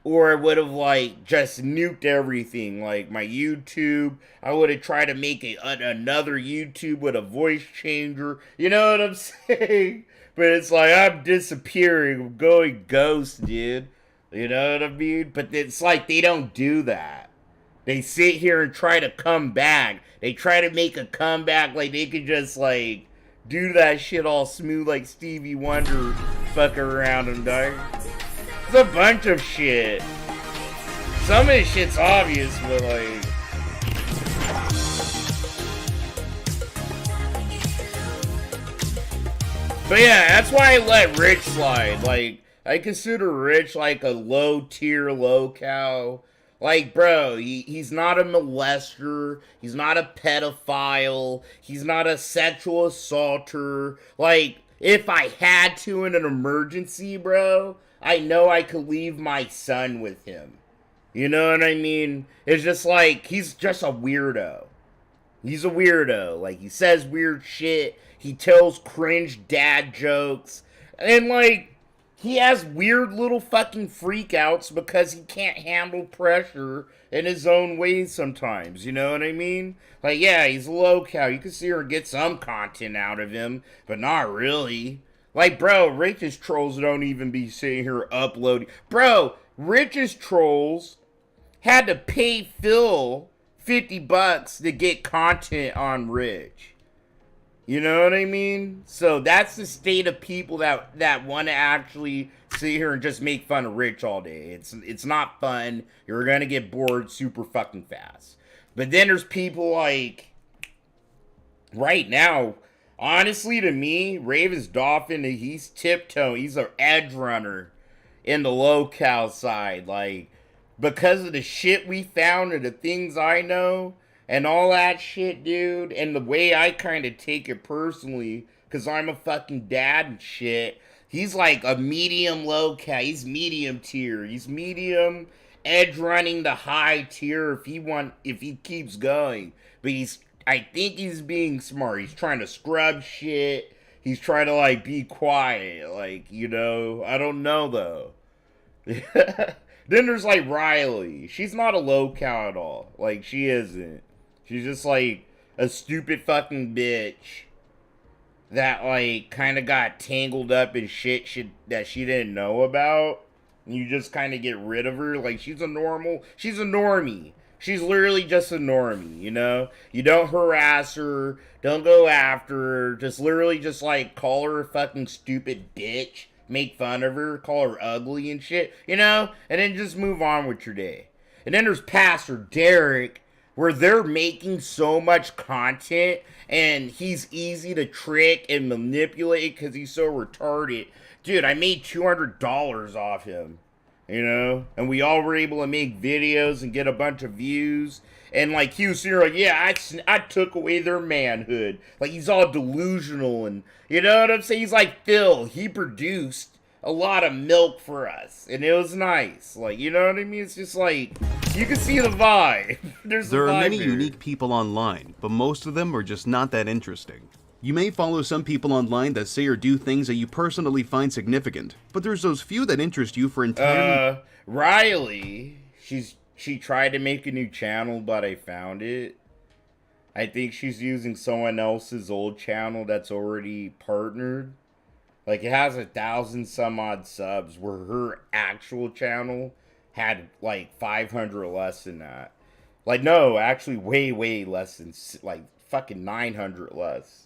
or I would have, like, just nuked everything. Like, my YouTube, I would have tried to make another YouTube with a voice changer. You know what I'm saying? But it's like, I'm disappearing, I'm going ghost, dude. You know what I mean? But it's like, they don't do that. They sit here and try to come back. They try to make a comeback like they could just, like, do that shit all smooth like Stevie Wonder fucking around and dying. It's a bunch of shit. Some of this shit's obvious, but like... But yeah, that's why I let Rich slide. Like, I consider Rich like a low tier lolcow. Like, bro, he's not a molester. He's not a pedophile. He's not a sexual assaulter. Like, if I had to in an emergency, bro, I know I could leave my son with him. You know what I mean? It's just like, he's just a weirdo. He's a weirdo. Like, he says weird shit. He tells cringe dad jokes. And, like, he has weird little fucking freakouts because he can't handle pressure in his own ways sometimes. You know what I mean? Like, yeah, he's a lolcow. You can see her get some content out of him, but not really. Like, bro, Rich's trolls don't even be sitting here uploading. Bro, Rich's trolls had to pay Phil $50 to get content on Rich. You know what I mean? So that's the state of people that want to actually sit here and just make fun of Rich all day. It's not fun. You're gonna get bored super fucking fast. But then there's people like right now. Honestly, to me, Raven's Dolphin, he's tiptoeing. He's an edge runner in the lolcow side. Like, because of the shit we found and the things I know and all that shit, dude. And the way I kind of take it personally, because I'm a fucking dad and shit. He's like a medium lolcow. He's medium tier. He's medium edge running the high tier if he keeps going. But I think he's being smart. He's trying to scrub shit. He's trying to, like, be quiet. Like, you know, I don't know, though. Then there's, like, Riley. She's not a lolcow at all. Like, she isn't. She's just, like, a stupid fucking bitch that, like, kind of got tangled up in shit that she didn't know about. And you just kind of get rid of her. Like, she's a normie. She's literally just a normie, you know? You don't harass her. Don't go after her. Just literally just, like, call her a fucking stupid bitch. Make fun of her. Call her ugly and shit, you know? And then just move on with your day. And then there's Pastor Derek, where they're making so much content, and he's easy to trick and manipulate because he's so retarded. Dude, I made $200 off him. You know, and we all were able to make videos and get a bunch of views. And like he was here, like, yeah, I took away their manhood. Like he's all delusional, and you know what I'm saying? He's like Phil. He produced a lot of milk for us, and it was nice. Like, you know what I mean? It's just like you can see the vibe. There are many unique people online, but most of them are just not that interesting. You may follow some people online that say or do things that you personally find significant, but there's those few that interest you for entirely... Riley, she tried to make a new channel, but I found it. I think she's using someone else's old channel that's already partnered. Like, it has 1,000 some odd subs, where her actual channel had, like, 500 less than that. Like, no, actually way, way less than, like, fucking 900 less.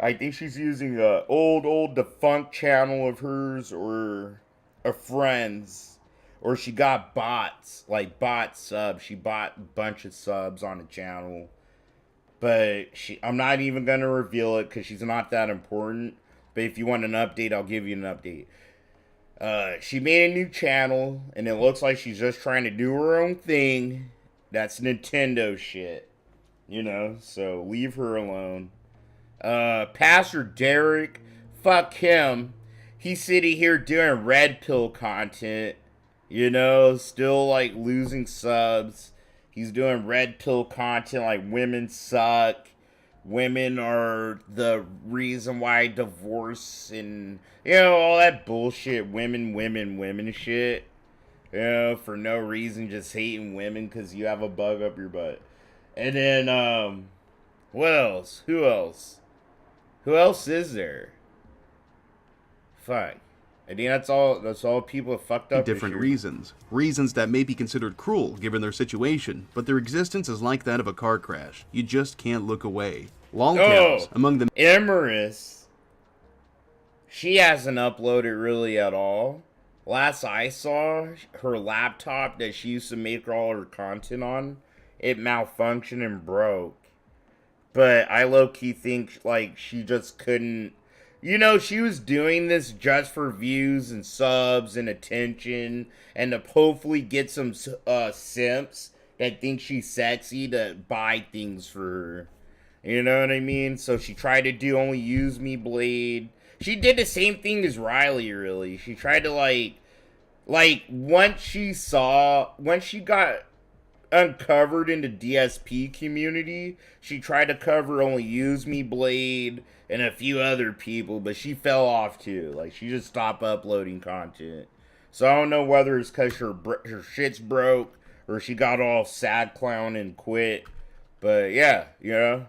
I think she's using a old defunct channel of hers or a friend's. Or she got bots, like bot subs. She bought a bunch of subs on a channel. But I'm not even going to reveal it because she's not that important. But if you want an update, I'll give you an update. She made a new channel, and it looks like she's just trying to do her own thing. That's Nintendo shit. You know, so leave her alone. Pastor Derek, fuck him. He's sitting here doing red pill content, you know, still like losing subs. He's doing red pill content like women suck. Women are the reason why divorce and, you know, all that bullshit. Women shit. You know, for no reason, just hating women because you have a bug up your butt. And then, what else? Who else? Who else is there? Fuck. I think that's all people have fucked up. Different reasons. Reasons that may be considered cruel given their situation, but their existence is like that of a car crash. You just can't look away. Lolcows, among them. Emerus. She hasn't uploaded really at all. Last I saw, her laptop that she used to make all her content on, it malfunctioned and broke. But I low-key think, like, she just couldn't... You know, she was doing this just for views and subs and attention, and to hopefully get some simps that think she's sexy to buy things for her. You know what I mean? So she tried to do only use me Blade. She did the same thing as Riley, really. She tried to, once she got uncovered in the DSP community, she tried to cover only use me Blade and a few other people, but she fell off too. Like, she just stopped uploading content. So I don't know whether it's because her shit's broke or she got all sad clown and quit. But yeah, you know.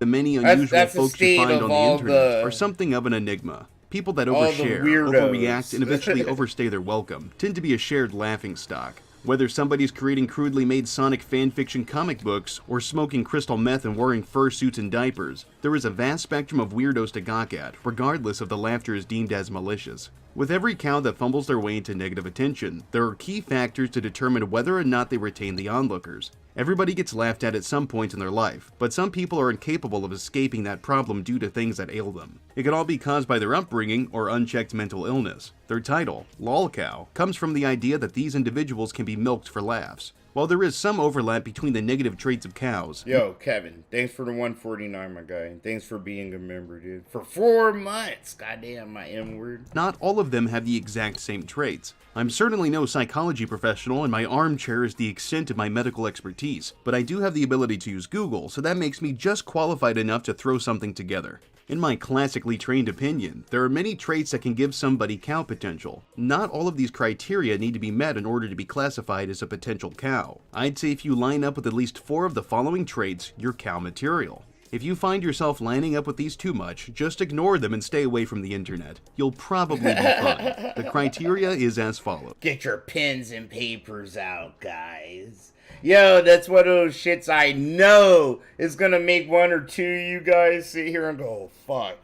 The many unusual folks you find on the internet are something of an enigma. People that overshare, overreact, and eventually overstay their welcome tend to be a shared laughingstock. Whether somebody's creating crudely made Sonic fanfiction comic books, or smoking crystal meth and wearing fursuits and diapers, There is a vast spectrum of weirdos to gawk at, regardless if the laughter is deemed as malicious. With every cow that fumbles their way into negative attention, there are key factors to determine whether or not they retain the onlookers. Everybody gets laughed at some point in their life, but some people are incapable of escaping that problem due to things that ail them. It could all be caused by their upbringing or unchecked mental illness. Their title, lolcow, comes from the idea that these individuals can be milked for laughs. While there is some overlap between the negative traits of cows... Yo, Kevin, thanks for the 149, my guy. Thanks for being a member, dude. For 4 months! Goddamn, my M-word. Not all of them have the exact same traits. I'm certainly no psychology professional, and my armchair is the extent of my medical expertise, but I do have the ability to use Google, so that makes me just qualified enough to throw something together. In my classically trained opinion, there are many traits that can give somebody cow potential. Not all of these criteria need to be met in order to be classified as a potential cow. I'd say if you line up with at least 4 of the following traits, you're cow material. If you find yourself lining up with these too much, just ignore them and stay away from the internet. You'll probably be fine. The criteria is as follows. Get your pens and papers out, guys. Yo, that's one of those shits I know is gonna make 1 or 2 of you guys sit here and go, oh, fuck.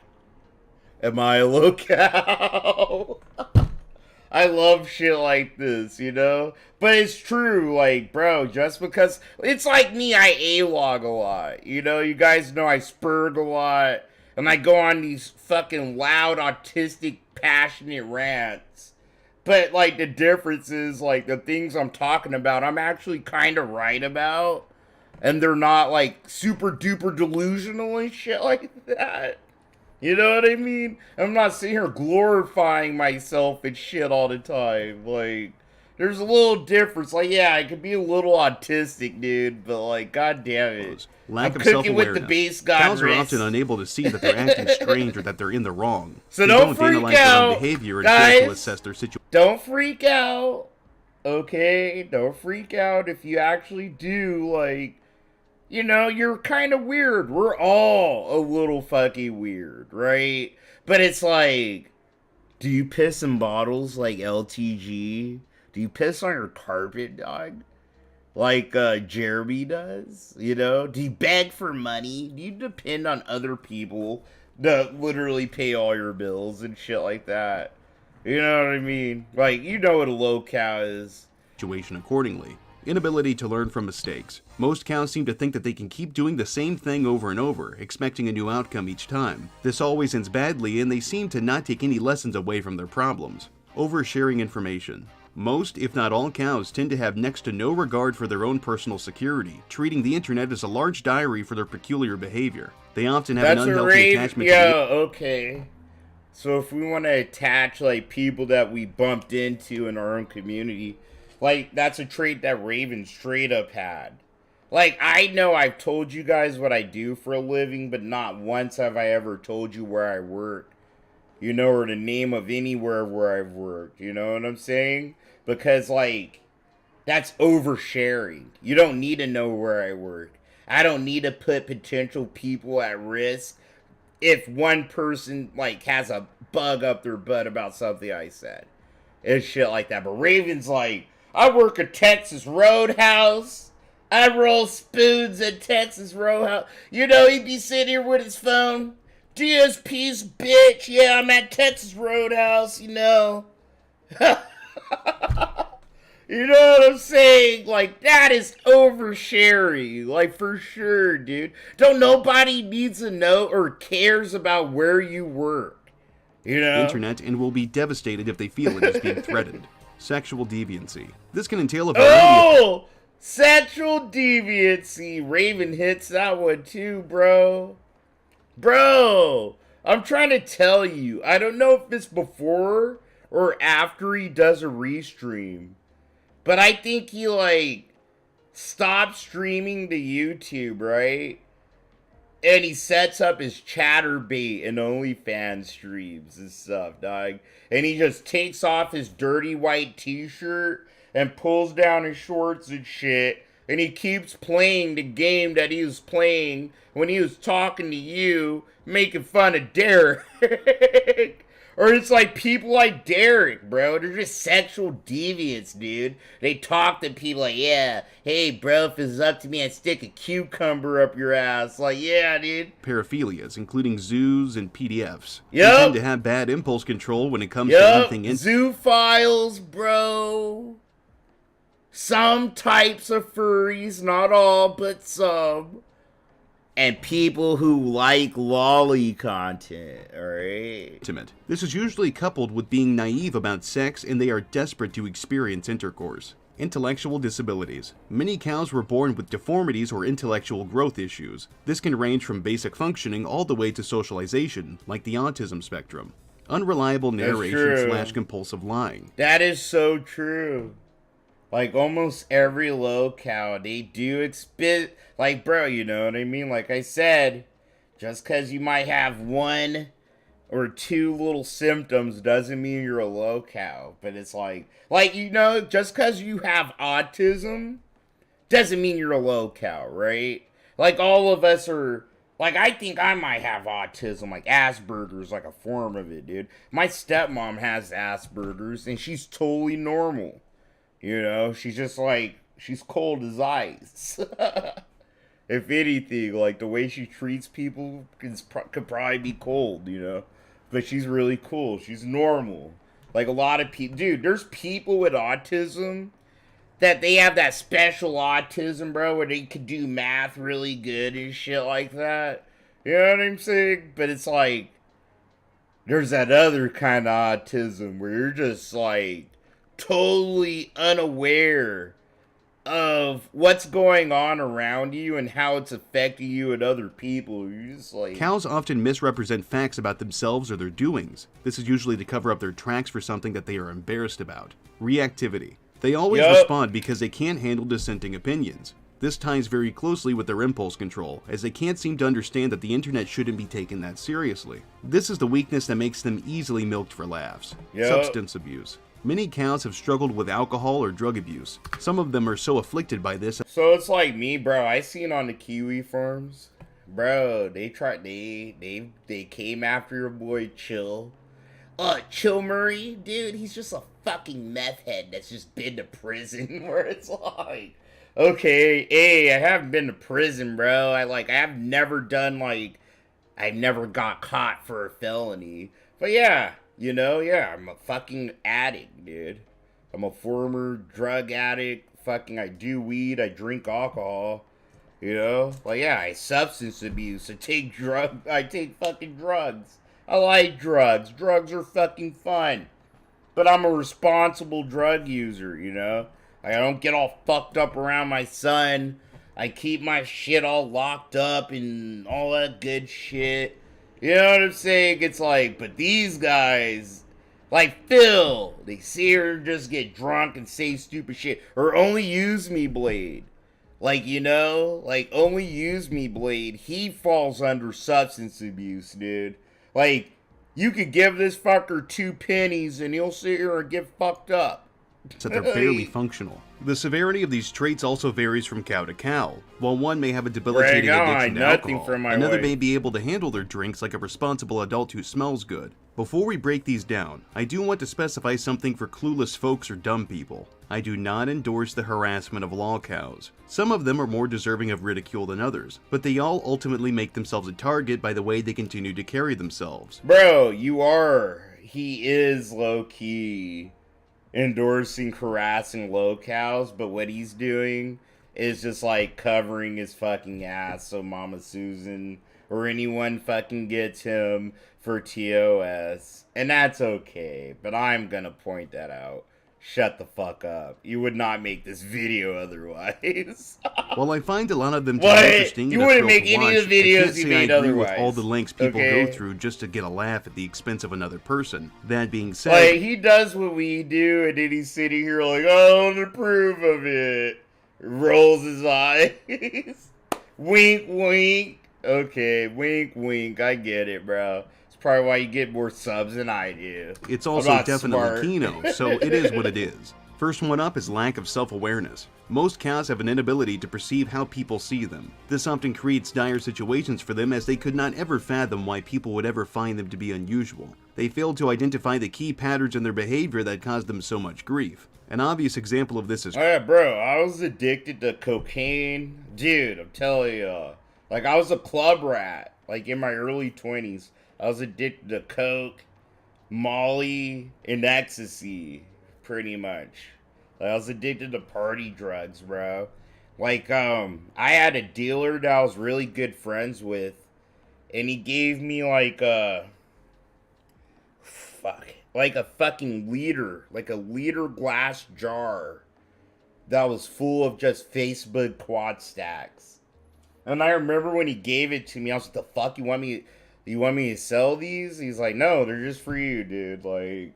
Am I a lolcow? I love shit like this, you know? But it's true, like, bro, just because... It's like me, I A-log a lot. You know, you guys know I spurg a lot. And I go on these fucking loud, autistic, passionate rants. But, like, the difference is, like, the things I'm talking about, I'm actually kind of right about. And they're not, like, super duper delusional and shit like that. You know what I mean? I'm not sitting here glorifying myself and shit all the time. Like, there's a little difference. Like, yeah, I could be a little autistic, dude, but, like, god damn it. Lack I'm of cooking with the self-awareness. base god Cows are wrist. often unable to see that they're acting strange or that they're in the wrong. So they don't freak analyze their own out, behavior and guys. fail to assess their situation. Don't freak out, okay? Don't freak out if you actually do, like, you know, you're kind of weird. We're all a little fucking weird, right? But it's like, do you piss in bottles like LTG? Do you piss on your carpet, dog? Like Jeremy does, you know? Do you beg for money? Do you depend on other people to literally pay all your bills and shit like that? You know what I mean? Like, you know what a lolcow is. Situation accordingly. Inability to learn from mistakes. Most cows seem to think that they can keep doing the same thing over and over, expecting a new outcome each time. This always ends badly, and they seem to not take any lessons away from their problems. Oversharing information. Most, if not all, cows tend to have next to no regard for their own personal security, treating the internet as a large diary for their peculiar behavior. They often have an unhealthy attachment to the... Okay. So if we want to attach, like, people that we bumped into in our own community, like, that's a trait that Raven straight up had. Like, I know I've told you guys what I do for a living, but not once have I ever told you where I work. You know, or the name of anywhere where I've worked. You know what I'm saying? Because, like, that's oversharing. You don't need to know where I work. I don't need to put potential people at risk if one person, like, has a bug up their butt about something I said. And shit like that. But Raven's like, I work at Texas Roadhouse. I roll spoons at Texas Roadhouse. You know, he'd be sitting here with his phone. DSP's bitch. Yeah, I'm at Texas Roadhouse, you know. You know what I'm saying? Like, that is oversharing. Like, for sure, dude. Don't nobody needs to know or cares about where you work. You know? Internet and will be devastated if they feel it is being threatened. Sexual deviancy. This can entail a variety of... Sexual deviancy. Raven hits that one too, bro. Bro, I'm trying to tell you. I don't know if it's before or after he does a restream. But I think he, like, stopped streaming to YouTube, right? And he sets up his chatterbait and OnlyFans streams and stuff, dog. And he just takes off his dirty white t-shirt and pulls down his shorts and shit. And he keeps playing the game that he was playing when he was talking to you, making fun of Derek. Or it's like people like Derek, bro. They're just sexual deviants, dude. They talk to people like, yeah, hey, bro, if it's up to me, I'd stick a cucumber up your ass. Like, yeah, dude. Paraphilias, including zoos and PDFs. Yep. They tend to have bad impulse control when it comes to anything zoophiles, bro. Some types of furries, not all, but some. And people who like lolly content, alright? Intimate. This is usually coupled with being naive about sex, and they are desperate to experience intercourse. Intellectual disabilities. Many cows were born with deformities or intellectual growth issues. This can range from basic functioning all the way to socialization, like the autism spectrum. Unreliable narration / compulsive lying. That is so true. Like, almost every lolcow, they do expect, like, bro, you know what I mean? Like I said, just because you might have one or two little symptoms doesn't mean you're a lolcow. But it's like, you know, just because you have autism doesn't mean you're a lolcow, right? Like, all of us are, like, I think I might have autism, like, Asperger's, like, a form of it, dude. My stepmom has Asperger's, and she's totally normal. You know, she's just like, she's cold as ice. If anything, like, the way she treats people could probably be cold, you know? But she's really cool. She's normal. Like, a lot of people, dude, there's people with autism that they have that special autism, bro, where they could do math really good and shit like that. You know what I'm saying? But it's like, there's that other kind of autism where you're just like, totally unaware of what's going on around you and how it's affecting you and other people. You're just like... Cows often misrepresent facts about themselves or their doings. This is usually to cover up their tracks for something that they are embarrassed about. Reactivity. They always respond because they can't handle dissenting opinions. This ties very closely with their impulse control, as they can't seem to understand that the internet shouldn't be taken that seriously. This is the weakness that makes them easily milked for laughs. Substance abuse. Many cows have struggled with alcohol or drug abuse. Some of them are so afflicted by this. So it's like me, bro. I seen on the Kiwi farms, bro. They came after your boy Chill. Chill Murray, dude. He's just a fucking meth head that's just been to prison. Where it's like, okay, hey, I haven't been to prison, bro. I've never done I never got caught for a felony. But yeah. You know, yeah, I'm a fucking addict, dude. I'm a former drug addict. Fucking, I do weed. I drink alcohol. You know? Like, yeah, I substance abuse. I take fucking drugs. I like drugs. Drugs are fucking fun. But I'm a responsible drug user, you know? I don't get all fucked up around my son. I keep my shit all locked up and all that good shit. You know what I'm saying? It's like, but these guys, like Phil, they see her just get drunk and say stupid shit. Or only use me, Blade. Like, you know? Like, only use me, Blade. He falls under substance abuse, dude. Like, you could give this fucker 2 pennies and he'll sit here and get fucked up. So they're barely functional. The severity of these traits also varies from cow to cow. While one may have a debilitating addiction to alcohol, another may be able to handle their drinks like a responsible adult who smells good. Before we break these down, I do want to specify something for clueless folks or dumb people. I do not endorse the harassment of lolcows. Some of them are more deserving of ridicule than others, but they all ultimately make themselves a target by the way they continue to carry themselves. Bro, he is low-key endorsing harassing lolcows, but what he's doing is just like covering his fucking ass so Mama Susan or anyone fucking gets him for TOS. And that's okay, but I'm gonna point that out. Shut the fuck up. You would not make this video otherwise. While I find a lot of them to be interesting, you wouldn't make any of the videos you made otherwise. With all the links people go through just to get a laugh at the expense of another person. That being said, like, he does what we do, and then he's sitting here like, I don't approve of it. Rolls his eyes. Wink, wink. Okay, wink, wink. I get it, bro. Probably why you get more subs than I do. It's also definitely Kino, so it is what it is. First one up is lack of self-awareness. Most cows have an inability to perceive how people see them. This often creates dire situations for them, as they could not ever fathom why people would ever find them to be unusual. They failed to identify the key patterns in their behavior that caused them so much grief. An obvious example of this is... Oh yeah, bro, I was addicted to cocaine. Dude, I'm telling you. Like, I was a club rat. Like, in my early 20s. I was addicted to coke, Molly, and ecstasy. Pretty much. Like, I was addicted to party drugs, bro. Like, I had a dealer that I was really good friends with. And he gave me, like, like a fucking liter. Like a liter glass jar. That was full of just Facebook quad stacks. And I remember when he gave it to me, I was like, the fuck, you want me to sell these? He's like, no, they're just for you, dude. Like,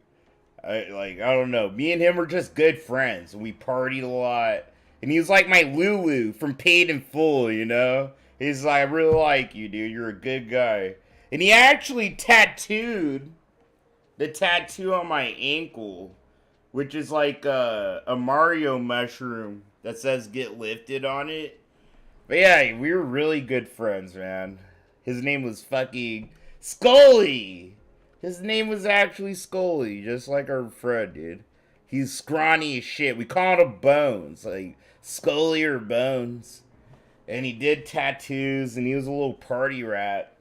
I don't know. Me and him were just good friends. And we partied a lot. And he was like my Lulu from Paid in Full, you know? He's like, I really like you, dude. You're a good guy. And he actually tattooed the tattoo on my ankle, which is like a Mario mushroom that says get lifted on it. But yeah, we were really good friends, man. His name was fucking Scully. His name was actually Scully, just like our friend, dude. He's scrawny as shit. We called him Bones, like Scully or Bones. And he did tattoos, and he was a little party rat.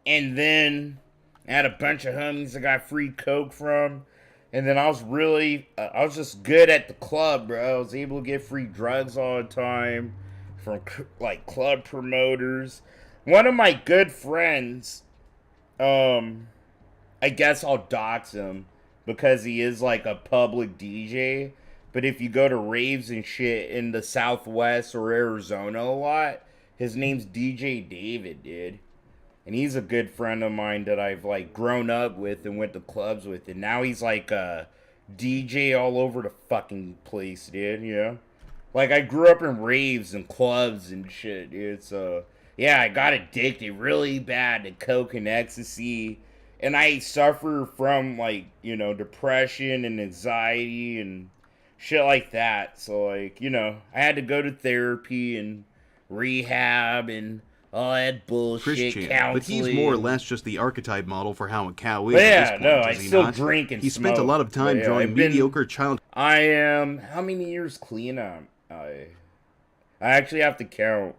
And then I had a bunch of homies I got free coke from. And then I was just good at the club, bro. I was able to get free drugs all the time from, like, club promoters. One of my good friends, I guess I'll dox him because he is, like, a public DJ. But if you go to raves and shit in the Southwest or Arizona a lot, his name's DJ David, dude. And he's a good friend of mine that I've, like, grown up with and went to clubs with. And now he's, like, a DJ all over the fucking place, dude, you know? Like, I grew up in raves and clubs and shit, dude. So, yeah, I got addicted really bad to coke and ecstasy. And I suffer from, like, you know, depression and anxiety and shit like that. So, like, you know, I had to go to therapy and rehab and all that bullshit, Christian, counseling. but he's more or less just the archetype model for how a cow is. But at yeah, this point, no, I is he still not? drink and He spent a smoke. lot of time But yeah, drawing I've been- mediocre child. I am, how many years clean am I actually have to count.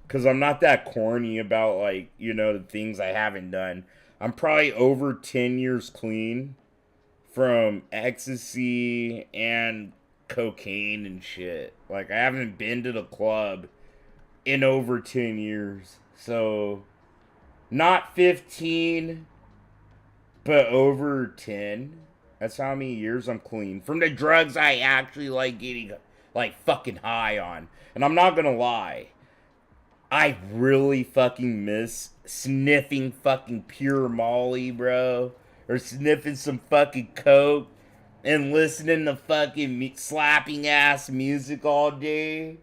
Because I'm not that corny about, like, you know, the things I haven't done. I'm probably over 10 years clean from ecstasy and cocaine and shit. Like, I haven't been to the club in over 10 years. So, not 15, but over 10. That's how many years I'm clean. From the drugs I actually like getting, like, fucking high on. And I'm not gonna lie. I really fucking miss sniffing fucking pure Molly, bro. Or sniffing some fucking coke. And listening to fucking slapping ass music all day.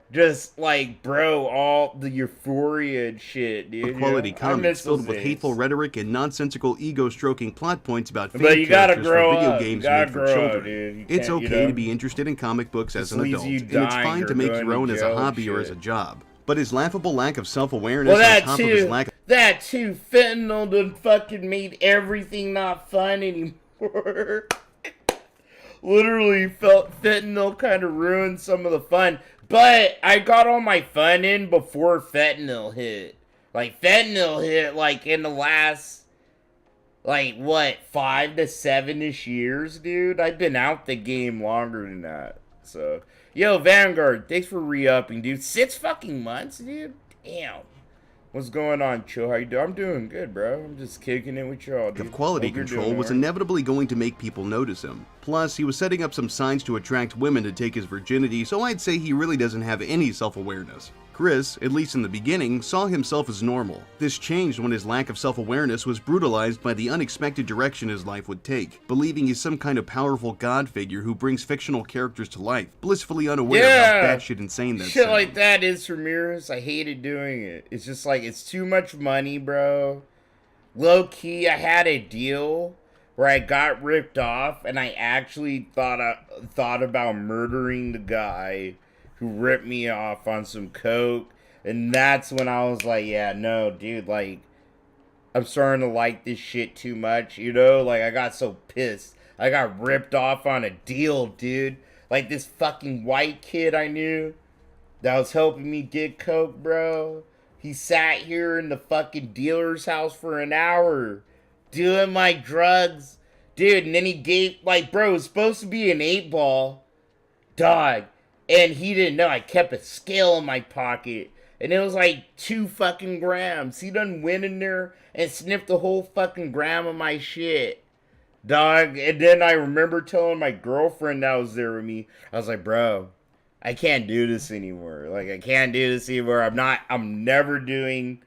Just, like, bro, all the euphoria and shit, dude. Of quality I miss comics those filled with days. hateful rhetoric and nonsensical ego-stroking plot points about But fan you gotta characters grow from video up. games You gotta made for grow up, children. dude. You It's can't, you okay know? to be interested in comic books as an This leaves adult, you and it's dying fine or to make going your own to as a jail and hobby or as a shit. job. But his laughable lack of self-awareness Well, on that top of his too. lack of... That too. Fentanyl done fucking made everything not fun anymore. Literally felt fentanyl kind of ruined some of the fun. But I got all my fun in before fentanyl hit. Like, fentanyl hit, like, in the last, like, what, 5 to 7-ish years, dude? I've been out the game longer than that. So, yo, Vanguard, thanks for re-upping, dude. 6 fucking months, dude? Damn. What's going on, Chill? How you doing? I'm doing good, bro. I'm just kicking it with y'all, dude. of quality Hope you're control doing was alright. inevitably going to make people notice him. Plus, he was setting up some signs to attract women to take his virginity, so I'd say he really doesn't have any self-awareness. Chris, at least in the beginning, saw himself as normal. This changed when his lack of self-awareness was brutalized by the unexpected direction his life would take, believing he's some kind of powerful god figure who brings fictional characters to life, blissfully unaware of how batshit insane that Shit sounds. like that is Ramirez. I hated doing it. It's just like, it's too much money, bro. Low key, I had a deal where I got ripped off, and I actually thought about murdering the guy who ripped me off on some coke. And that's when I was like, yeah, no, dude, like, I'm starting to like this shit too much, you know? Like, I got so pissed. I got ripped off on a deal, dude. Like, this fucking white kid I knew that was helping me get coke, bro. He sat here in the fucking dealer's house for an hour doing my drugs. Dude, and then he gave, like, bro, it was supposed to be an 8-ball. Dog. And he didn't know I kept a scale in my pocket. And it was like 2 fucking grams. He done went in there and sniffed the whole fucking gram of my shit. Dog. And then I remember telling my girlfriend that was there with me. I was like, bro, I can't do this anymore. Like, I can't do this anymore. I'm never doing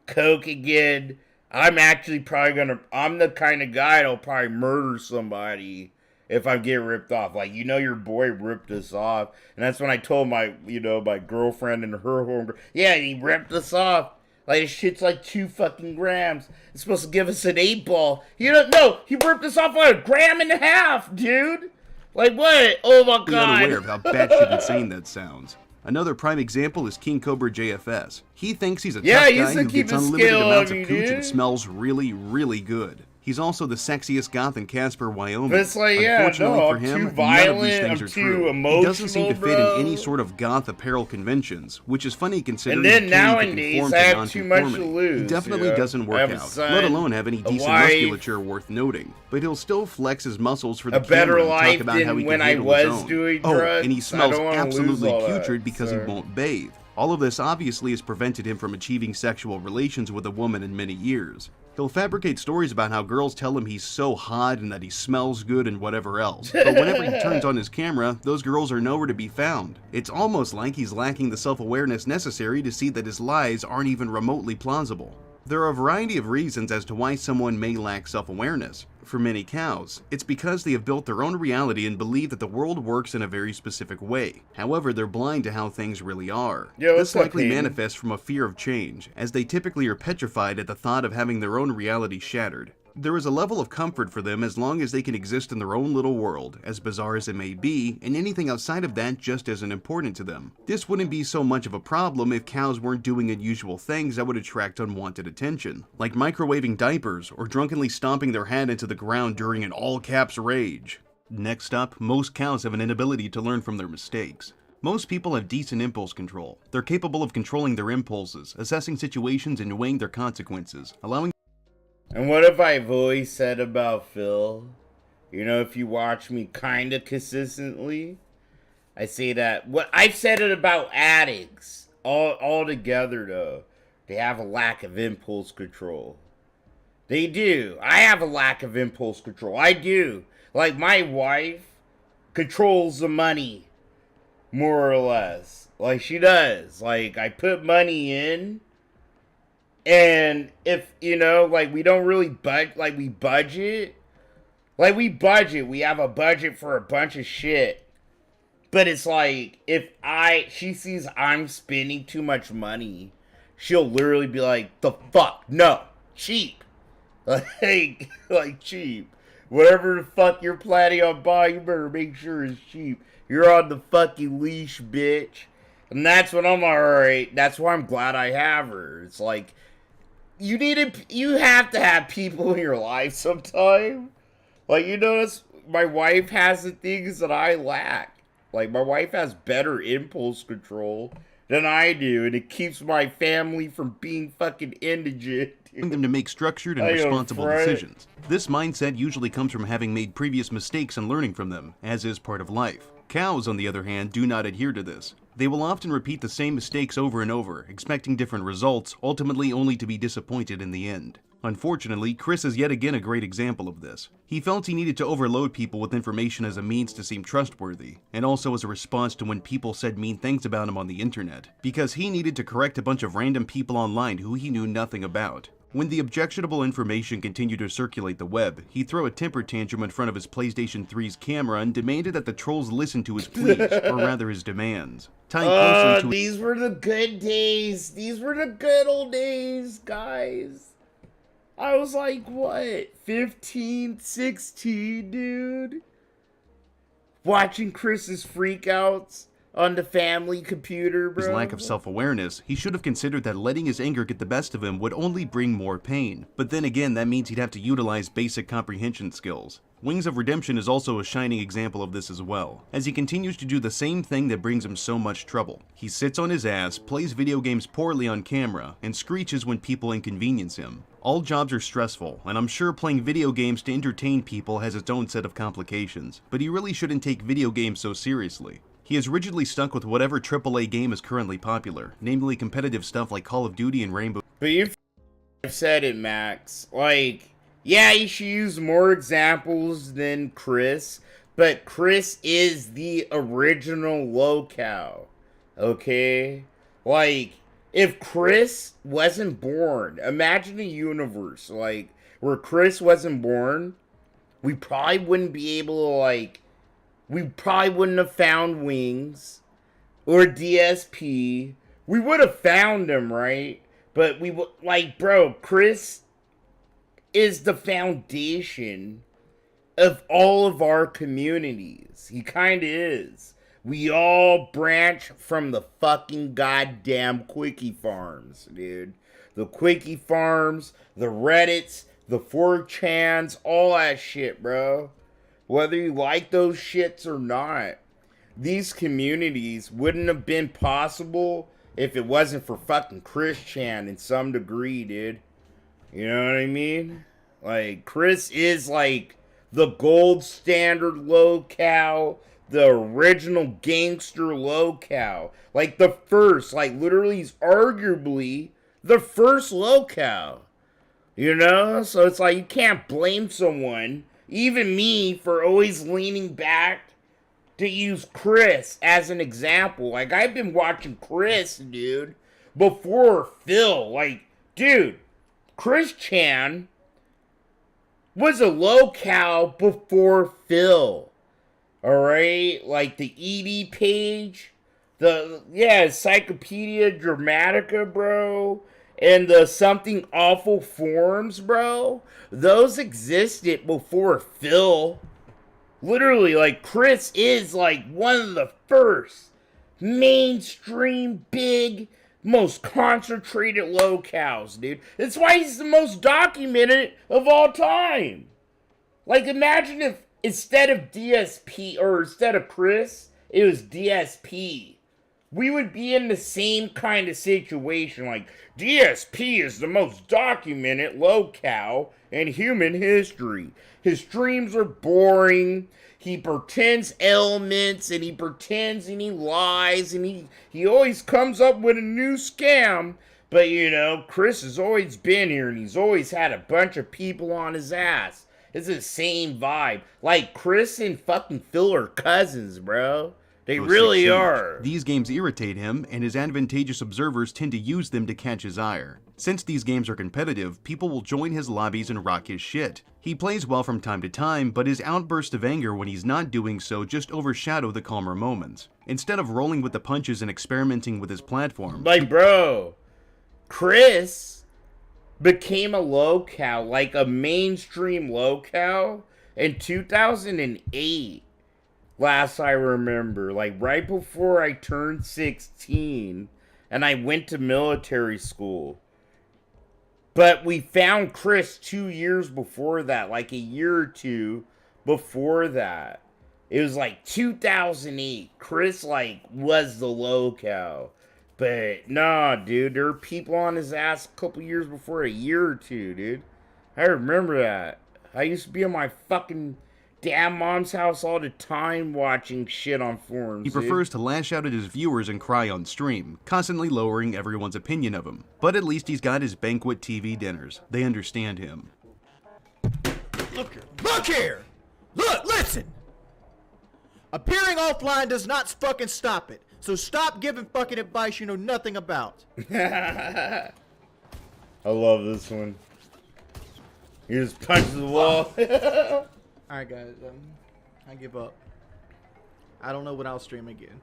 coke again. I'm actually probably I'm the kind of guy that'll probably murder somebody if I get ripped off. Like, you know, your boy ripped us off. And that's when I told my, you know, my girlfriend and her homegirl, yeah, he ripped us off. Like, this shit's like 2 fucking grams. It's supposed to give us an 8-ball. You don't know, he ripped us off like 1.5 grams, dude. Like, what? Oh my Be god. unaware of how batshit insane that sounds. Another prime example is King Cobra JFS. He thinks he's a tough guy who gets unlimited amounts of cooch and smells really, really good. He's also the sexiest goth in Casper, Wyoming. But it's like, yeah, Unfortunately no, for I'm him, too violent, none of these things I'm are too true. emotional, He doesn't seem to fit bro. in any sort of goth apparel conventions, which is funny considering And then he can't even nowadays, conform I to have too much to nonconformity. He lose, definitely you know? doesn't I work have a out, son, let alone have any a decent wife, musculature worth noting. But he'll still flex his muscles for the a better camera and talk life about how he than when can I handle his was own. doing Oh, drugs. and he I smells don't wanna lose absolutely all that, putrid because he sir. won't bathe. All of this obviously has prevented him from achieving sexual relations with a woman in many years. He'll fabricate stories about how girls tell him he's so hot and that he smells good and whatever else. But whenever he turns on his camera, those girls are nowhere to be found. It's almost like he's lacking the self-awareness necessary to see that his lies aren't even remotely plausible. There are a variety of reasons as to why someone may lack self-awareness. For many cows, it's because they have built their own reality and believe that the world works in a very specific way. However, they're blind to how things really are. Yo, This what's up, likely Hayden? manifests from a fear of change, as they typically are petrified at the thought of having their own reality shattered. There is a level of comfort for them as long as they can exist in their own little world, as bizarre as it may be, and anything outside of that just isn't important to them. This wouldn't be so much of a problem if cows weren't doing unusual things that would attract unwanted attention, like microwaving diapers or drunkenly stomping their head into the ground during an all-caps rage. Next up, most cows have an inability to learn from their mistakes. Most people have decent impulse control. They're capable of controlling their impulses, assessing situations and weighing their consequences, allowing. And what have I always said about Phil? You know, if you watch me kinda consistently, I say that. What I've said it about addicts all together though. They have a lack of impulse control. They do. I have a lack of impulse control. I do. Like, my wife controls the money, more or less. Like, she does. Like, I put money in. And if, you know, like, we don't really we budget. Like, we budget. We have a budget for a bunch of shit. But it's like, if she sees I'm spending too much money, she'll literally be like, the fuck? No. Cheap. Like cheap. Whatever the fuck you're planning on buying, you better make sure it's cheap. You're on the fucking leash, bitch. And that's when I'm alright. That's why I'm glad I have her. It's like, you have to have people in your life sometime. Like, you notice my wife has the things that I lack. Like, my wife has better impulse control than I do, and it keeps my family from being fucking indigent. Them to make structured and I am responsible afraid. decisions. This mindset usually comes from having made previous mistakes and learning from them, as is part of life. Cows, on the other hand, do not adhere to this. They will often repeat the same mistakes over and over, expecting different results, ultimately only to be disappointed in the end. Unfortunately, Chris is yet again a great example of this. He felt he needed to overload people with information as a means to seem trustworthy, and also as a response to when people said mean things about him on the internet, because he needed to correct a bunch of random people online who he knew nothing about. When the objectionable information continued to circulate the web, he threw a temper tantrum in front of his PlayStation 3's camera and demanded that the trolls listen to his pleas, or rather his demands. Tying closely to These were the good days. These were the good old days, guys. I was like, what, 15, 16, dude? Watching Chris's freakouts on the family computer, bro. His lack of self-awareness, he should have considered that letting his anger get the best of him would only bring more pain. But then again, that means he'd have to utilize basic comprehension skills. Wings of Redemption is also a shining example of this as well, as he continues to do the same thing that brings him so much trouble. He sits on his ass, plays video games poorly on camera, and screeches when people inconvenience him. All jobs are stressful, and I'm sure playing video games to entertain people has its own set of complications, but he really shouldn't take video games so seriously. He is rigidly stuck with whatever AAA game is currently popular, namely competitive stuff like Call of Duty and Rainbow. But you've said it, Max. Like, yeah, you should use more examples than Chris, but Chris is the original lolcow, okay? Like, if Chris wasn't born, imagine a universe, like, where Chris wasn't born, we probably wouldn't be able to, like, we probably wouldn't have found Wings or DSP. We would have found them, right? But we would, like, bro, Chris is the foundation of all of our communities. He kind of is. We all branch from the fucking goddamn Quickie Farms, dude. The Quickie Farms, the Reddits, the 4chans, all that shit, bro. Whether you like those shits or not, these communities wouldn't have been possible if it wasn't for fucking Chris Chan in some degree, dude. You know what I mean? Like, Chris is like the gold standard lolcow, the original gangster lolcow. Like the first, like literally he's arguably the first lolcow. You know? So it's like you can't blame someone, even me, for always leaning back to use Chris as an example. Like, I've been watching Chris, dude, before Phil. Like, dude, Chris Chan was a lolcow before Phil. Alright? Like, the ED page, Encyclopedia Dramatica, bro, and the Something Awful forums, bro, those existed before Phil. Literally, like, Chris is, like, one of the first mainstream, big, most concentrated lolcows, dude. That's why he's the most documented of all time. Like, imagine if instead of DSP, or instead of Chris, it was DSP. We would be in the same kind of situation. Like, DSP is the most documented lolcow in human history. His streams are boring. He pretends ailments, and he pretends, and he lies, and he always comes up with a new scam. But, you know, Chris has always been here, and he's always had a bunch of people on his ass. It's the same vibe. Like, Chris and fucking Phil are cousins, bro. They really are. These games irritate him, and his advantageous observers tend to use them to catch his ire. Since these games are competitive, people will join his lobbies and rock his shit. He plays well from time to time, but his outbursts of anger when he's not doing so just overshadow the calmer moments. Instead of rolling with the punches and experimenting with his platform. Like, bro, Chris became a lolcow, like a mainstream lolcow, in 2008. Last I remember, like right before I turned 16 and I went to military school. But we found Chris 2 years before that, like a year or two before that. It was like 2008. Chris like was the lolcow. But nah, dude, there were people on his ass a couple years before, a year or two, dude. I remember that. I used to be in my fucking damn mom's house all the time watching shit on forums. He prefers to lash out at his viewers and cry on stream, constantly lowering everyone's opinion of him. But at least he's got his banquet TV dinners. They understand him. Look here! Look, listen! Appearing offline does not fucking stop it. So stop giving fucking advice you know nothing about. I love this one. He just punches the wall. Alright guys, I give up. I don't know when I'll stream again.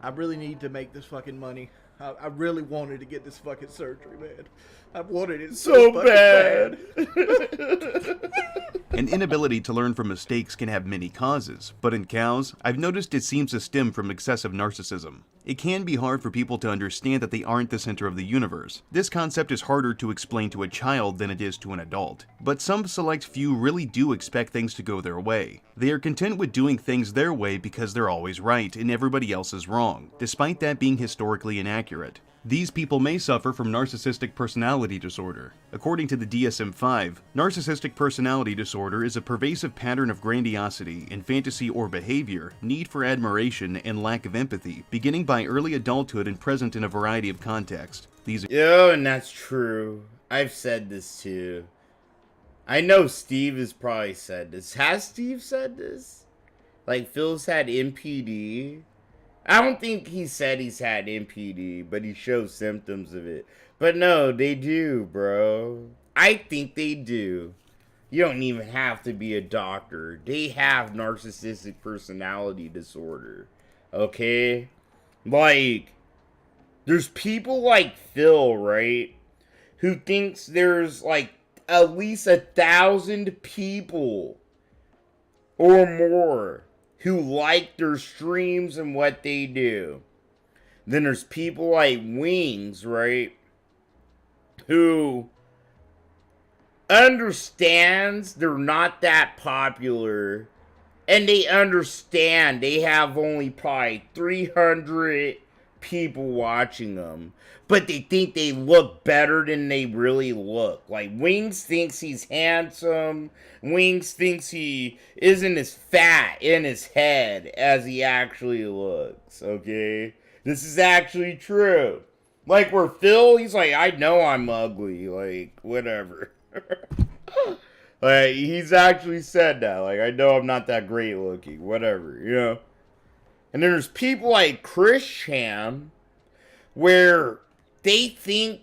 I really need to make this fucking money. I really wanted to get this fucking surgery, man. I wanted it so bad. An inability to learn from mistakes can have many causes, but in cows, I've noticed it seems to stem from excessive narcissism. It can be hard for people to understand that they aren't the center of the universe. This concept is harder to explain to a child than it is to an adult. But some select few really do expect things to go their way. They are content with doing things their way because they're always right and everybody else is wrong, despite that being historically inaccurate. These people may suffer from narcissistic personality disorder. According to the DSM-5, narcissistic personality disorder is a pervasive pattern of grandiosity in fantasy or behavior, need for admiration, and lack of empathy, beginning by early adulthood and present in a variety of contexts. Yo, and that's true. I've said this too. I know Steve has probably said this. Has Steve said this? Like, Phil's had MPD. I don't think he said he's had MPD, but he shows symptoms of it. But no, they do, bro. I think they do. You don't even have to be a doctor. They have narcissistic personality disorder. Okay? Like, there's people like Phil, right? Who thinks there's like at least 1,000 people or more who like their streams and what they do. Then there's people like Wings, right? Who understands they're not that popular. And they understand they have only probably 300 people watching them. But they think they look better than they really look. Like, Wings thinks he's handsome. Wings thinks he isn't as fat in his head as he actually looks, okay? This is actually true. Like, where Phil, he's like, I know I'm ugly. Like, whatever. Like, he's actually said that. Like, I know I'm not that great looking. Whatever, you know? And then there's people like Chris Sham, where they think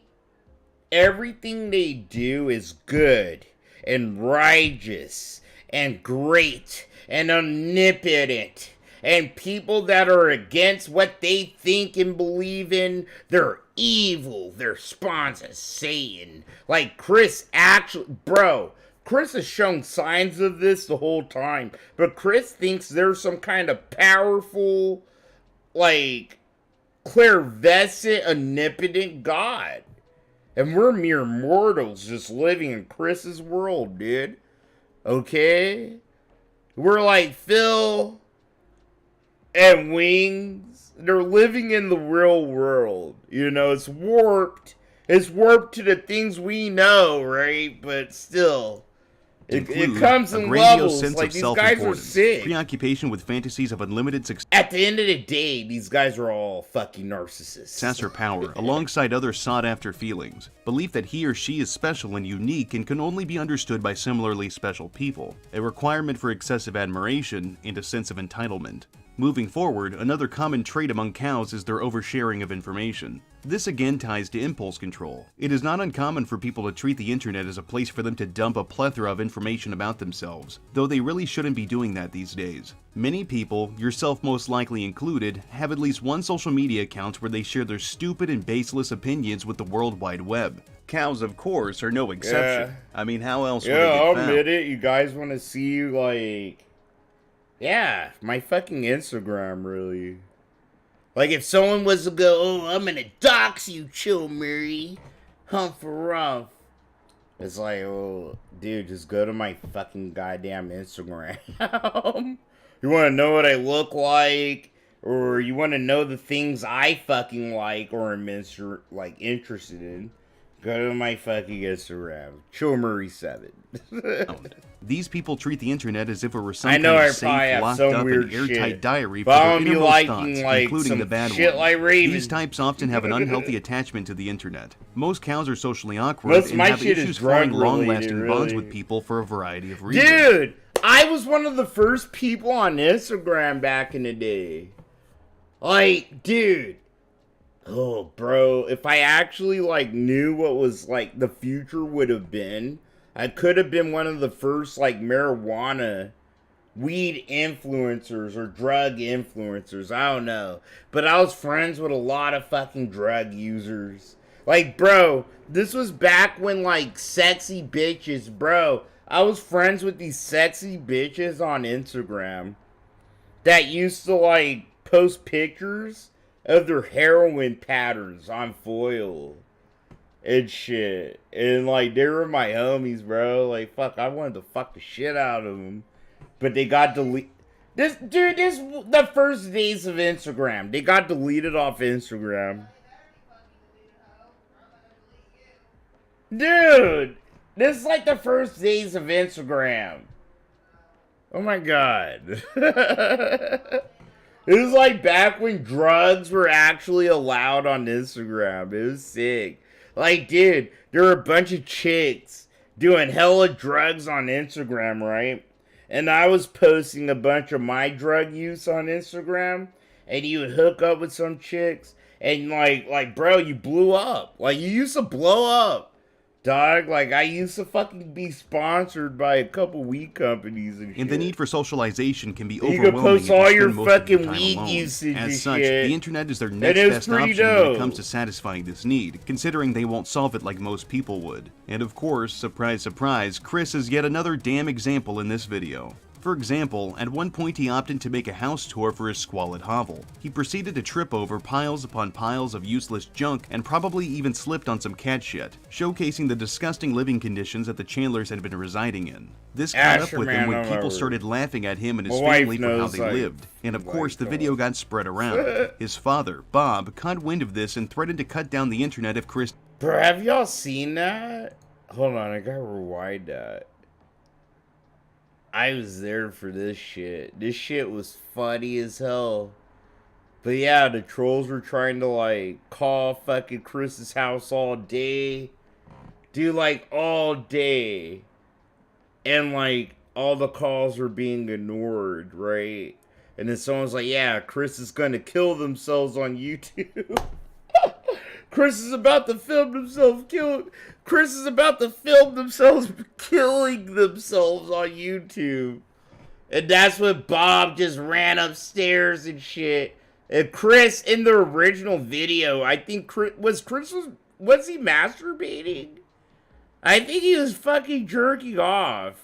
everything they do is good and righteous and great and omnipotent. And people that are against what they think and believe in, they're evil. They're spawns of Satan. Like Chris actually, bro, Chris has shown signs of this the whole time. But Chris thinks there's some kind of powerful, like, clairvoyant, omnipotent God. And we're mere mortals just living in Chris's world, dude. Okay? We're like Phil and Wings. They're living in the real world. You know, it's warped. It's warped to the things we know, right? But still, it comes in levels. Sense like, of these guys are sick. Preoccupation with fantasies of unlimited success. At the end of the day, these guys are all fucking narcissists. Or power, alongside other sought-after feelings. Belief that he or she is special and unique and can only be understood by similarly special people. A requirement for excessive admiration and a sense of entitlement. Moving forward, another common trait among cows is their oversharing of information. This again ties to impulse control. It is not uncommon for people to treat the internet as a place for them to dump a plethora of information about themselves, though they really shouldn't be doing that these days. Many people, yourself most likely included, have at least one social media account where they share their stupid and baseless opinions with the World Wide Web. Cows, of course, are no exception. Yeah. I mean, how else would they get I'll found? admit it. You guys want to see, like, yeah, my fucking Instagram, really. Like, if someone was to go, oh, I'm gonna dox you, Chill Murray, hump for rough. It's like, oh, dude, just go to my fucking goddamn Instagram. You want to know what I look like? Or you want to know the things I fucking like or am interested in? Go to my fucking Instagram. Chill Murray 7. These people treat the internet as if it were some kind of safe, locked up, and airtight diary for their innermost thoughts, including the bad ones. Like These types often have an unhealthy attachment to the internet. Most cows are socially awkward and have issues forming long-lasting bonds with people for a variety of reasons. Dude, I was one of the first people on Instagram back in the day. Like, dude. Oh, bro, if I actually, like, knew what was, like, the future would have been, I could have been one of the first, like, marijuana, weed influencers or drug influencers. I don't know. But I was friends with a lot of fucking drug users. Like, bro, this was back when, like, sexy bitches, bro. I was friends with these sexy bitches on Instagram that used to like post pictures of their heroin patterns on foil and shit. And like, they were my homies, bro. Like, fuck, I wanted to fuck the shit out of them. But they got deleted. This the first days of Instagram. They got deleted off Instagram. Dude, this is like the first days of Instagram. Oh my god. It was like back when drugs were actually allowed on Instagram. It was sick. Like, dude, there were a bunch of chicks doing hella drugs on Instagram, right? And I was posting a bunch of my drug use on Instagram. And you would hook up with some chicks. And like, bro, you blew up. Like, you used to blow up. Dog, like, I used to fucking be sponsored by a couple weed companies and shit. And the need for socialization can be you overwhelming. You can post all your fucking weed alone. usage As and such, shit. the internet is their next best option when it comes to satisfying this need, considering they won't solve it like most people would. And of course, surprise surprise, Chris is yet another damn example in this video. For example, at one point he opted to make a house tour for his squalid hovel. He proceeded to trip over piles upon piles of useless junk and probably even slipped on some cat shit, showcasing the disgusting living conditions that the Chandlers had been residing in. This caught up with him when people started laughing at him and his family for how they lived, and of course the video got spread around. His father, Bob, caught wind of this and threatened to cut down the internet if Chris... Bro, have y'all seen that? Hold on, I gotta rewind that. I was there for this shit. This shit was funny as hell. But yeah, the trolls were trying to like call fucking Chris's house all day. Dude, like all day. And like all the calls were being ignored, right? And then someone's like, yeah, Chris is gonna kill themselves on YouTube. Chris is about to film themselves Chris is about to film themselves killing themselves on YouTube. And that's when Bob just ran upstairs and shit. And Chris, in the original video, I think was he masturbating? I think he was fucking jerking off.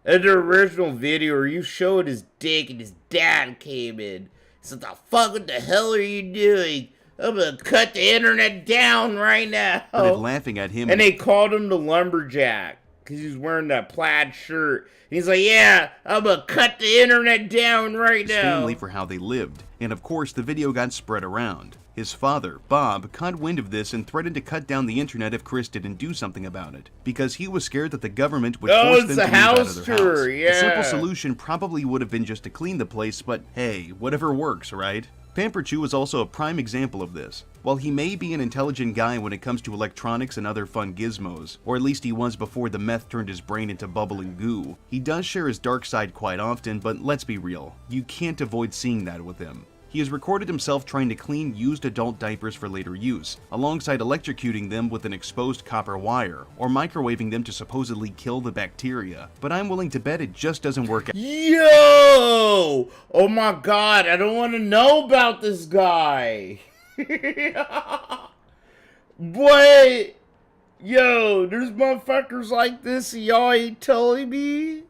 In the original video where you showed his dick and his dad came in. He said, what the hell are you doing? I'm gonna cut the internet down right now. laughing at him. And they called him the lumberjack because he was wearing that plaid shirt. And he's like, yeah, I'm gonna cut the internet down right now. Family for how they lived. And of course, the video got spread around. His father, Bob, caught wind of this and threatened to cut down the internet if Chris didn't do something about it, because he was scared that the government would force them to move out of their house. Yeah. A simple solution probably would have been just to clean the place, but hey, whatever works, right? Pamper Chew is also a prime example of this. While he may be an intelligent guy when it comes to electronics and other fun gizmos, or at least he was before the meth turned his brain into bubbling goo, he does share his dark side quite often, but let's be real, you can't avoid seeing that with him. He has recorded himself trying to clean used adult diapers for later use, alongside electrocuting them with an exposed copper wire, or microwaving them to supposedly kill the bacteria. But I'm willing to bet it just doesn't work out. Yo! Oh my god, I don't want to know about this guy. What? Yo, there's motherfuckers like this and y'all ain't telling me?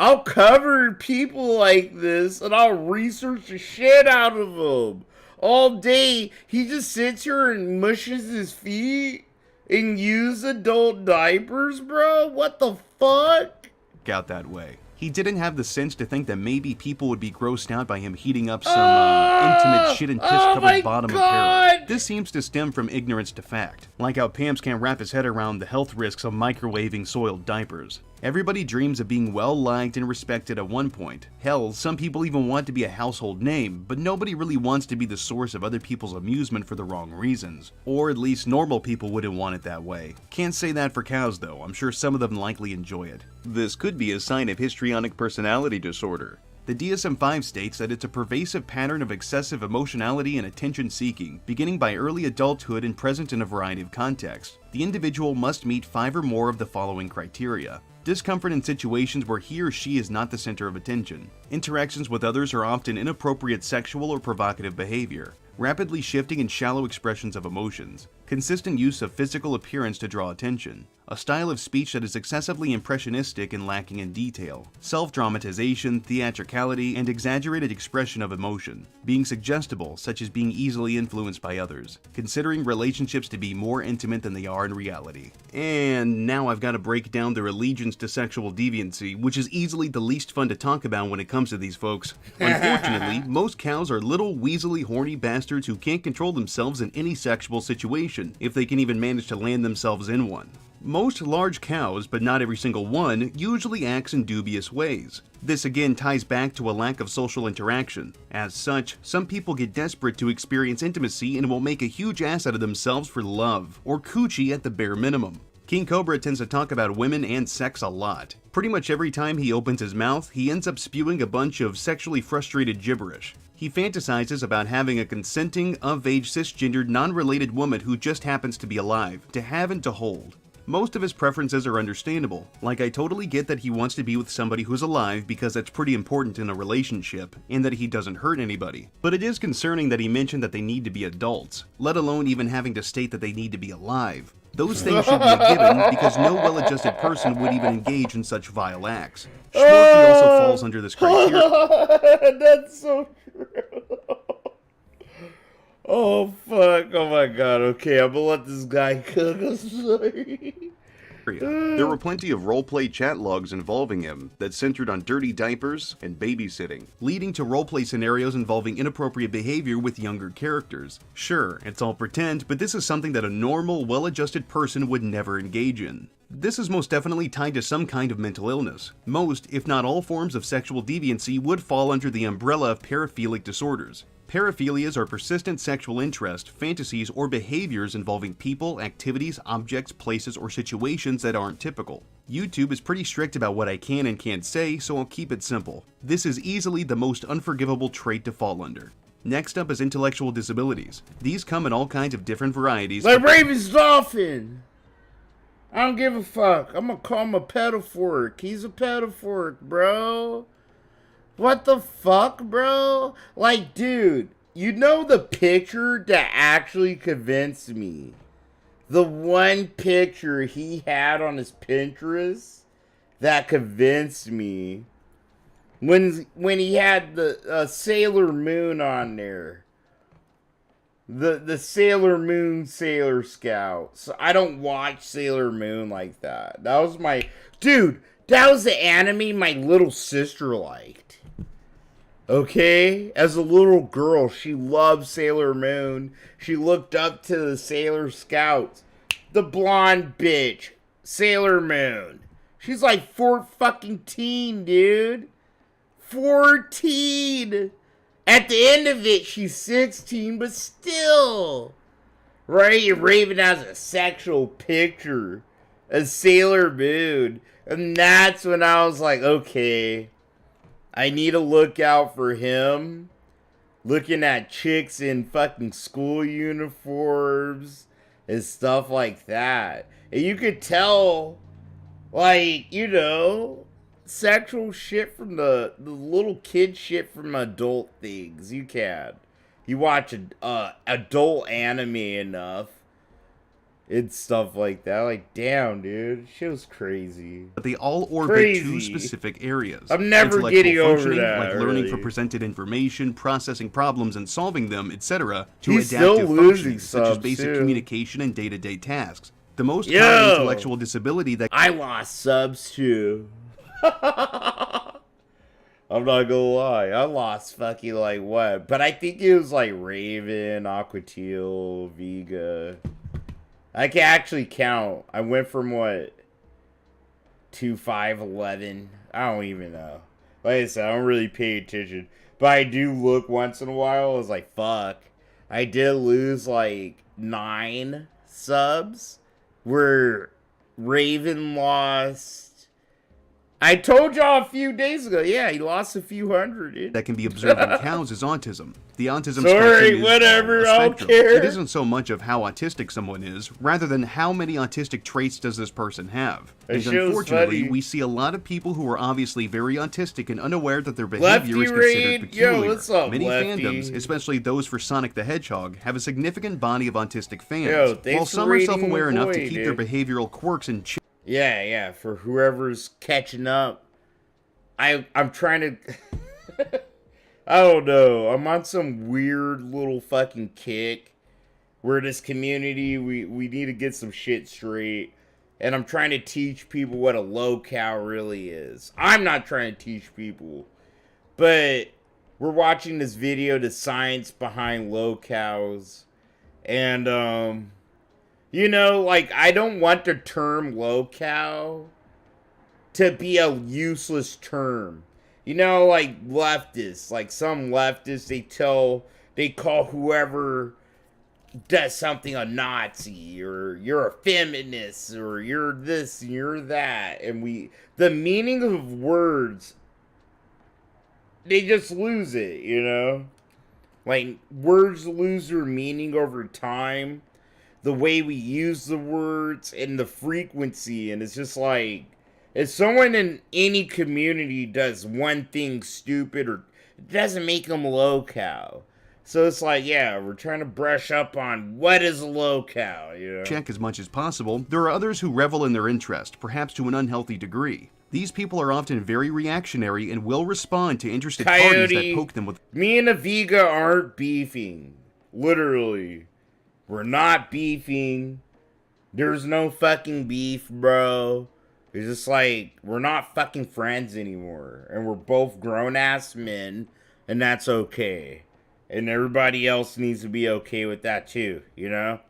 I'll cover people like this and I'll research the shit out of them. All day, he just sits here and mushes his feet and uses adult diapers, bro? What the fuck? Out that way. He didn't have the sense to think that maybe people would be grossed out by him heating up some intimate shit and piss-covered bottom apparel. This seems to stem from ignorance to fact, like how Pams can't wrap his head around the health risks of microwaving soiled diapers. Everybody dreams of being well-liked and respected at one point. Hell, some people even want to be a household name, but nobody really wants to be the source of other people's amusement for the wrong reasons. Or at least normal people wouldn't want it that way. Can't say that for cows though, I'm sure some of them likely enjoy it. This could be a sign of histrionic personality disorder. The DSM-5 states that it's a pervasive pattern of excessive emotionality and attention-seeking, beginning by early adulthood and present in a variety of contexts. The individual must meet 5 or more of the following criteria. Discomfort in situations where he or she is not the center of attention. Interactions with others are often inappropriate sexual or provocative behavior, rapidly shifting and shallow expressions of emotions, consistent use of physical appearance to draw attention, a style of speech that is excessively impressionistic and lacking in detail, self-dramatization, theatricality, and exaggerated expression of emotion, being suggestible, such as being easily influenced by others, considering relationships to be more intimate than they are in reality. And now I've got to break down their allegiance to sexual deviancy, which is easily the least fun to talk about when it comes to these folks. Unfortunately, most cows are little weaselly horny bastards who can't control themselves in any sexual situation, if they can even manage to land themselves in one. Most large cows, but not every single one, usually acts in dubious ways. This again ties back to a lack of social interaction. As such, some people get desperate to experience intimacy and will make a huge ass out of themselves for love, or coochie at the bare minimum. King Cobra tends to talk about women and sex a lot. Pretty much every time he opens his mouth, he ends up spewing a bunch of sexually frustrated gibberish. He fantasizes about having a consenting, of-age, cisgendered, non-related woman who just happens to be alive, to have and to hold. Most of his preferences are understandable. Like, I totally get that he wants to be with somebody who's alive because that's pretty important in a relationship, and that he doesn't hurt anybody. But it is concerning that he mentioned that they need to be adults, let alone even having to state that they need to be alive. Those things should be a given because no well-adjusted person would even engage in such vile acts. Schnorky also falls under this criteria. That's so true. Oh, fuck. Oh, my God. Okay, I'm gonna let this guy cook. I'm sorry. There were plenty of roleplay chat logs involving him that centered on dirty diapers and babysitting, leading to roleplay scenarios involving inappropriate behavior with younger characters. Sure, it's all pretend, but this is something that a normal, well-adjusted person would never engage in. This is most definitely tied to some kind of mental illness. Most, if not all forms of sexual deviancy would fall under the umbrella of paraphilic disorders. Paraphilias are persistent sexual interest, fantasies, or behaviors involving people, activities, objects, places, or situations that aren't typical. YouTube is pretty strict about what I can and can't say, so I'll keep it simple. This is easily the most unforgivable trait to fall under. Next up is intellectual disabilities. These come in all kinds of different varieties. Like Raven's Dolphin! I don't give a fuck. I'm gonna call him a pedophoric. He's a pedophoric, bro. What the fuck, bro? Like, dude, you know the picture that actually convinced me? The one picture he had on his Pinterest that convinced me when he had the Sailor Moon on there. The Sailor Moon Sailor Scout. So I don't watch Sailor Moon like that. That was my... Dude, that was the anime my little sister liked. Okay? As a little girl, she loved Sailor Moon. She looked up to the Sailor Scouts. The blonde bitch. Sailor Moon. She's like 14, dude. 14! At the end of it, she's 16, but still. Right? Raven has a sexual picture of Sailor Moon. And that's when I was like, okay, I need to look out for him. Looking at chicks in fucking school uniforms and stuff like that. And you could tell, like, you know, sexual shit from the little kid shit from adult things. You can. You watch adult anime enough. It's stuff like that. Like, damn, dude. Shit was crazy. But they all orbit two specific areas. I'm never getting over that. Like learning really. from presented information, processing problems and solving them, etc. To He's adaptive still losing functions, such as subs, basic too. communication and day-to-day tasks. The most common intellectual disability that... I lost subs, too. I'm not gonna lie. I lost fucking, like, what? But I think it was, like, Raven, Aquateal, Vega... I can actually count. I went from what? 2, 5, 11. I don't even know. Like I said, I don't really pay attention. But I do look once in a while. I was like, fuck. I did lose like 9 subs. Where Raven lost I told y'all a few days ago. Yeah, he lost a few hundred. Dude. that can be observed in cows is autism. The autism Sorry, spectrum is whatever, a I don't spectrum. care. It isn't so much of how autistic someone is, rather than how many autistic traits does this person have. That And shit was unfortunately, funny. we see a lot of people who are obviously very autistic and unaware that their behavior Lefty is considered Raid? peculiar. Yo, what's up, Many Lefty? fandoms, especially those for Sonic the Hedgehog, have a significant body of autistic fans, Yo, thanks while for some are raiding self-aware the enough to boy, keep their dude. behavioral quirks in check. Yeah, for whoever's catching up. I'm trying to... I don't know. I'm on some weird little fucking kick where this community, we need to get some shit straight. And I'm trying to teach people what a lolcow really is. I'm not trying to teach people. But we're watching this video, the science behind lolcows. And, you know, like, I don't want the term lolcow to be a useless term. You know, like leftists, like some leftists, they call whoever does something a Nazi, or you're a feminist, or you're this, and you're that. And the meaning of words, they just lose it, you know? Like, words lose their meaning over time. The way we use the words and the frequency, and it's just like, if someone in any community does one thing stupid, or it doesn't make them lolcow. So it's like, yeah, we're trying to brush up on what is a lolcow, you know? Check as much as possible, there are others who revel in their interest, perhaps to an unhealthy degree. These people are often very reactionary and will respond to interested parties that poke them with... Me and Aviga aren't beefing. Literally. We're not beefing. There's no fucking beef, bro. It's just like, we're not fucking friends anymore. And we're both grown-ass men, and that's okay. And everybody else needs to be okay with that too, you know?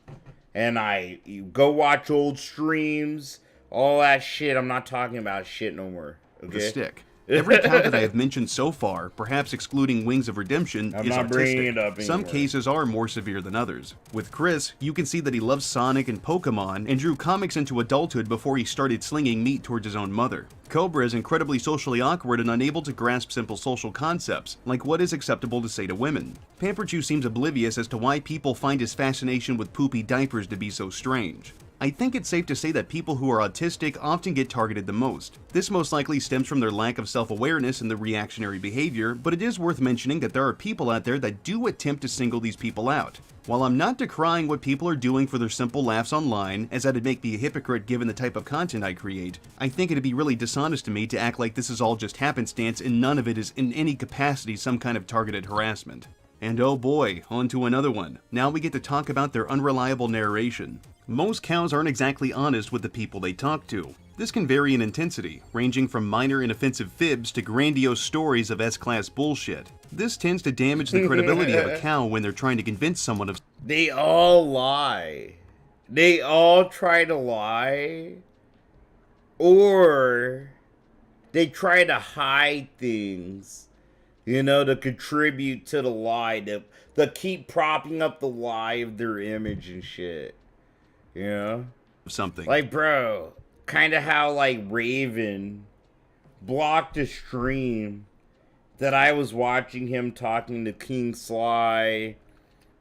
And you go watch old streams, all that shit. I'm not talking about shit no more, okay? The stick. Every cow that I have mentioned so far, perhaps excluding Wings of Redemption, I'm is not bringing it up autistic. Some anymore. cases are more severe than others. With Chris, you can see that he loves Sonic and Pokemon and drew comics into adulthood before he started slinging meat towards his own mother. Cobra is incredibly socially awkward and unable to grasp simple social concepts, like what is acceptable to say to women. Pamperchew seems oblivious as to why people find his fascination with poopy diapers to be so strange. I think it's safe to say that people who are autistic often get targeted the most. This most likely stems from their lack of self-awareness and the reactionary behavior, but it is worth mentioning that there are people out there that do attempt to single these people out. While I'm not decrying what people are doing for their simple laughs online, as that'd make me a hypocrite given the type of content I create, I think it'd be really dishonest to me to act like this is all just happenstance and none of it is in any capacity some kind of targeted harassment. And oh boy, on to another one. Now we get to talk about their unreliable narration. Most cows aren't exactly honest with the people they talk to. This can vary in intensity, ranging from minor inoffensive fibs to grandiose stories of S-class bullshit. This tends to damage the credibility of a cow when they're trying to convince someone of... They all lie. They all try to lie. Or they try to hide things, you know, to contribute to the lie. To keep propping up the lie of their image and shit. You know? Something. Like, bro, kind of how, like, Raven blocked a stream that I was watching him talking to King Sly,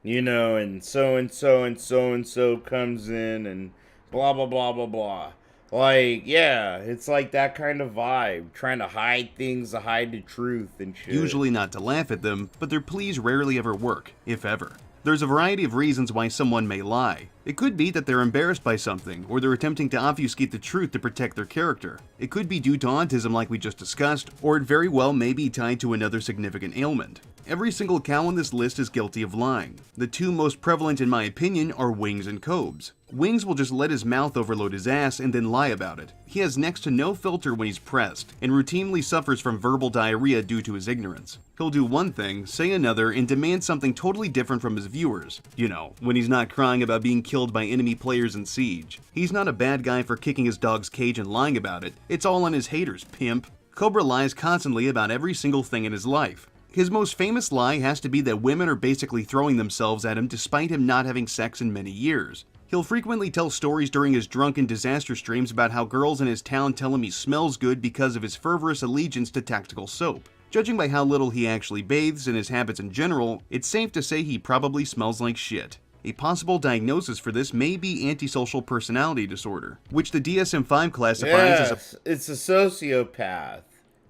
you know, and so-and-so and so-and-so comes in and blah, blah, blah, blah, blah. Like, yeah, it's like that kind of vibe. Trying to hide things, to hide the truth and shit. Usually not to laugh at them, but their pleas rarely ever work, if ever. There's a variety of reasons why someone may lie. It could be that they're embarrassed by something, or they're attempting to obfuscate the truth to protect their character. It could be due to autism like we just discussed, or it very well may be tied to another significant ailment. Every single cow on this list is guilty of lying. The two most prevalent in my opinion are Wings and Cobes. Wings will just let his mouth overload his ass and then lie about it. He has next to no filter when he's pressed, and routinely suffers from verbal diarrhea due to his ignorance. He'll do one thing, say another, and demand something totally different from his viewers. You know, when he's not crying about being killed by enemy players in Siege. He's not a bad guy for kicking his dog's cage and lying about it. It's all on his haters, pimp. Cobra lies constantly about every single thing in his life. His most famous lie has to be that women are basically throwing themselves at him despite him not having sex in many years. He'll frequently tell stories during his drunken disaster streams about how girls in his town tell him he smells good because of his fervorous allegiance to tactical soap. Judging by how little he actually bathes and his habits in general, it's safe to say he probably smells like shit. A possible diagnosis for this may be antisocial personality disorder, which the DSM-5 classifies as a... it's a sociopath.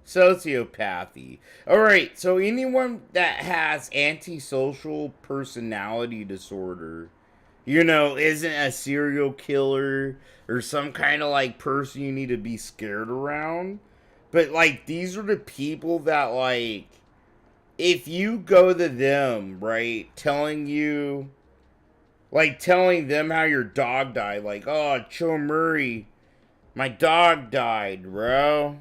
Sociopathy. Alright, so anyone that has antisocial personality disorder, you know, isn't a serial killer or some kind of like person you need to be scared around. But like, these are the people that like, if you go to them, right, telling them how your dog died, like, oh, Joe Murray, my dog died, bro.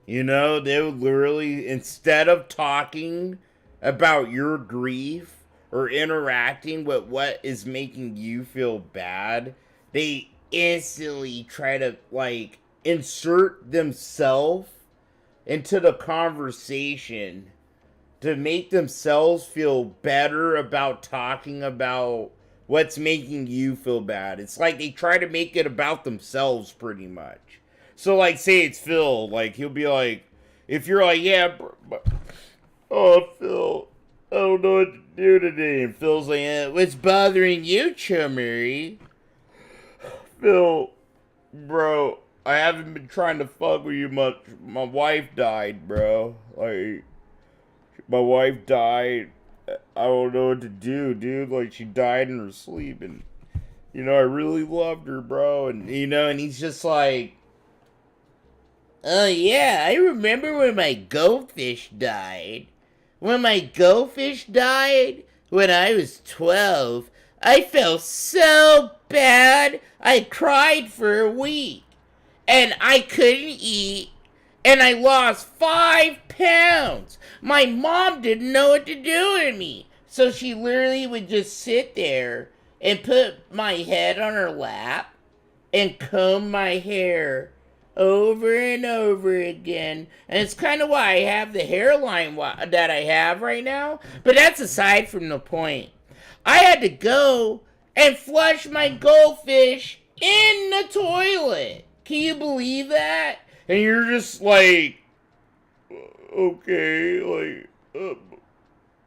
You know, they would literally, instead of talking about your grief or interacting with what is making you feel bad, they instantly try to, like, insert themselves into the conversation to make themselves feel better about talking about what's making you feel bad. It's like they try to make it about themselves pretty much. So, like, say it's Phil, like, he'll be like, if you're like, yeah, oh, Phil, I don't know what to do today. And Phil's like, what's bothering you, Chummery? Phil, bro, I haven't been trying to fuck with you much. My wife died, bro. Like, my wife died. I don't know what to do, dude. Like, she died in her sleep, and, you know, I really loved her, bro. And, you know, and he's just like, oh, yeah, I remember when my goldfish died. When my goldfish died, when I was 12, I felt so bad, I cried for a week. And I couldn't eat, and I lost 5 pounds. My mom didn't know what to do with me. So she literally would just sit there and put my head on her lap and comb my hair over and over again. And it's kind of why I have the hairline that I have right now. But that's aside from the point. I had to go and flush my goldfish in the toilet. Can you believe that? And you're just like, okay, like,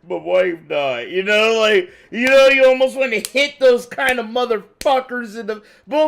my wife died. You know, like, you know, you almost want to hit those kind of motherfuckers in the, my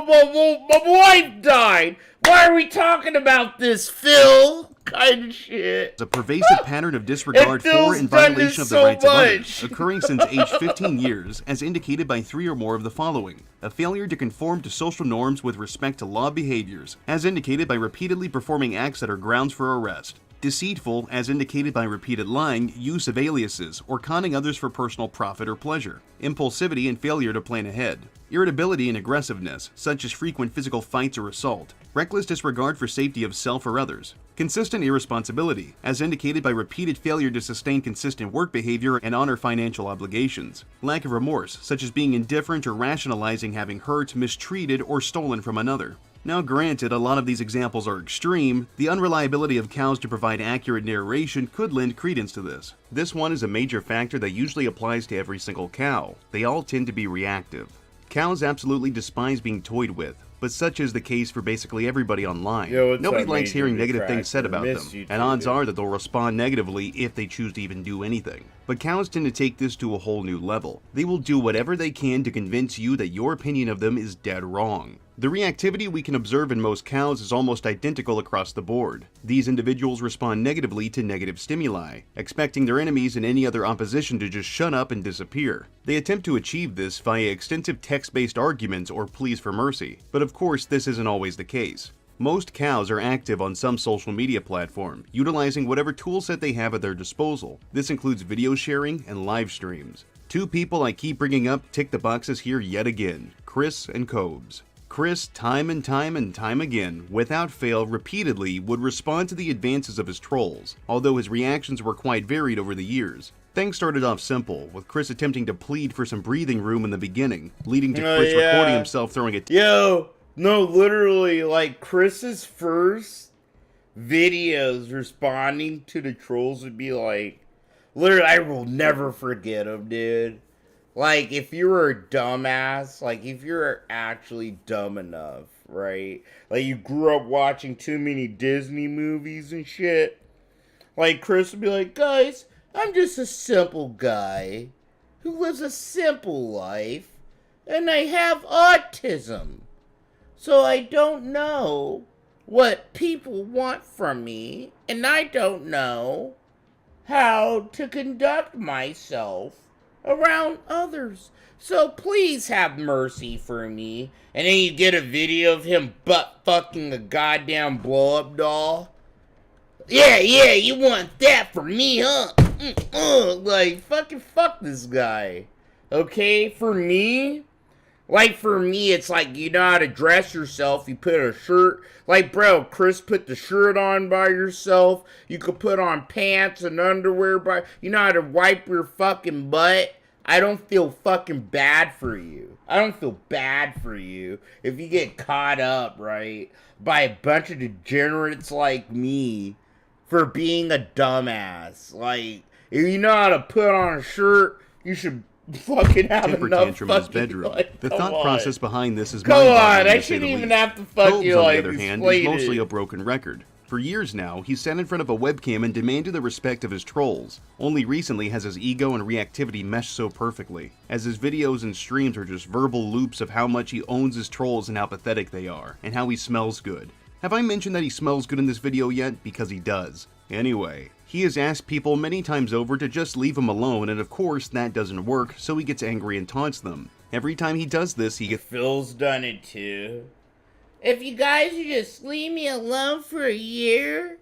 wife died. Why are we talking about this, Phil? Kind of shit. It's a pervasive pattern of disregard for and violation of the rights of others, occurring since age 15 years, as indicated by 3 or more of the following. A failure to conform to social norms with respect to law behaviors, as indicated by repeatedly performing acts that are grounds for arrest. Deceitful, as indicated by repeated lying, use of aliases, or conning others for personal profit or pleasure. Impulsivity and failure to plan ahead. Irritability and aggressiveness, such as frequent physical fights or assault. Reckless disregard for safety of self or others. Consistent irresponsibility, as indicated by repeated failure to sustain consistent work behavior and honor financial obligations. Lack of remorse, such as being indifferent or rationalizing having hurt, mistreated, or stolen from another. Now granted, a lot of these examples are extreme, the unreliability of cows to provide accurate narration could lend credence to this. This one is a major factor that usually applies to every single cow. They all tend to be reactive. Cows absolutely despise being toyed with, but such is the case for basically everybody online. Nobody likes hearing negative things said about them, and odds are that they'll respond negatively if they choose to even do anything. But cows tend to take this to a whole new level. They will do whatever they can to convince you that your opinion of them is dead wrong. The reactivity we can observe in most cows is almost identical across the board. These individuals respond negatively to negative stimuli, expecting their enemies and any other opposition to just shut up and disappear. They attempt to achieve this via extensive text-based arguments or pleas for mercy, but of course this isn't always the case. Most cows are active on some social media platform, utilizing whatever toolset they have at their disposal. This includes video sharing and live streams. Two people I keep bringing up tick the boxes here yet again, Chris and Cobes. Chris, time and time again, without fail, repeatedly would respond to the advances of his trolls, although his reactions were quite varied over the years. Things started off simple, with Chris attempting to plead for some breathing room in the beginning, leading to Chris recording himself throwing a no, literally, like, Chris's first videos responding to the trolls would be like, literally, I will never forget him, dude. Like, if you were a dumbass, like, if you're actually dumb enough, right? Like, you grew up watching too many Disney movies and shit. Like, Chris would be like, guys, I'm just a simple guy who lives a simple life, and I have autism. So I don't know what people want from me, and I don't know how to conduct myself around others. So please have mercy for me. And then you get a video of him butt fucking a goddamn blow up doll. Yeah, you want that from me, huh? Like, fucking fuck this guy. Okay, for me, it's like, you know how to dress yourself. You put a shirt. Like, bro, Chris put the shirt on by yourself. You could put on pants and underwear by... You know how to wipe your fucking butt. I don't feel fucking bad for you. I don't feel bad for you if you get caught up, right, by a bunch of degenerates like me for being a dumbass. Like, if you know how to put on a shirt, you should fucking have temper enough tantrum in his fucking, bedroom. like, The come thought on. process behind this is Come on, mind-boggling, I to say shouldn't the even least. have to fuck Cobes, you, on like, the other hand, explain is mostly it. a broken record. For years now, he's sat in front of a webcam and demanded the respect of his trolls. Only recently has his ego and reactivity meshed so perfectly, as his videos and streams are just verbal loops of how much he owns his trolls and how pathetic they are, and how he smells good. Have I mentioned that he smells good in this video yet? Because he does. Anyway, he has asked people many times over to just leave him alone, and of course that doesn't work, so he gets angry and taunts them. Every time he does this, he gets... Phil's done it too. If you guys would just leave me alone for a year,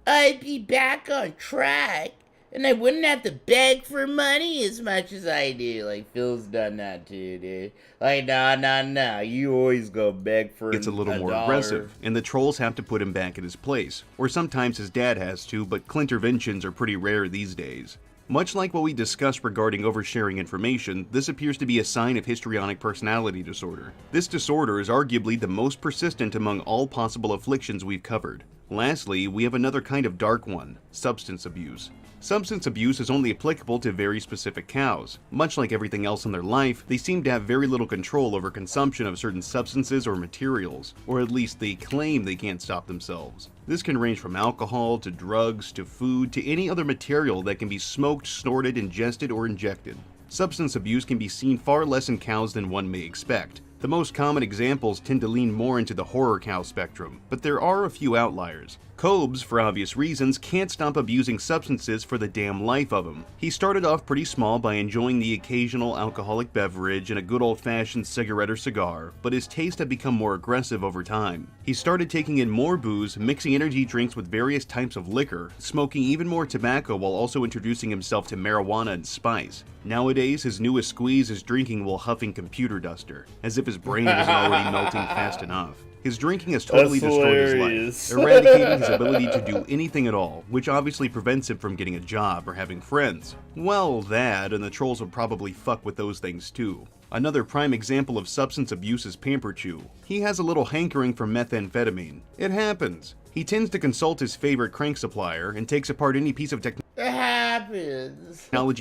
I'd be back on track. And I wouldn't have to beg for money as much as I do. Like, Phil's done that too, dude. Like, nah. You always go beg for gets a little more dollar. aggressive, and the trolls have to put him back in his place. Or sometimes his dad has to, but interventions are pretty rare these days. Much like what we discussed regarding oversharing information, this appears to be a sign of histrionic personality disorder. This disorder is arguably the most persistent among all possible afflictions we've covered. Lastly, we have another kind of dark one, substance abuse. Substance abuse is only applicable to very specific cows. Much like everything else in their life, they seem to have very little control over consumption of certain substances or materials, or at least they claim they can't stop themselves. This can range from alcohol, to drugs, to food, to any other material that can be smoked, snorted, ingested, or injected. Substance abuse can be seen far less in cows than one may expect. The most common examples tend to lean more into the horror cow spectrum, but there are a few outliers. Cobes, for obvious reasons, can't stop abusing substances for the damn life of him. He started off pretty small by enjoying the occasional alcoholic beverage and a good old-fashioned cigarette or cigar, but his taste had become more aggressive over time. He started taking in more booze, mixing energy drinks with various types of liquor, smoking even more tobacco while also introducing himself to marijuana and spice. Nowadays, his newest squeeze is drinking while huffing computer duster, as if his brain wasn't already melting fast enough. His drinking has totally destroyed his life, eradicating his ability to do anything at all, which obviously prevents him from getting a job or having friends. Well, that, and the trolls would probably fuck with those things too. Another prime example of substance abuse is Pamper Chew. He has a little hankering for methamphetamine. It happens. He tends to consult his favorite crank supplier and takes apart any piece of technology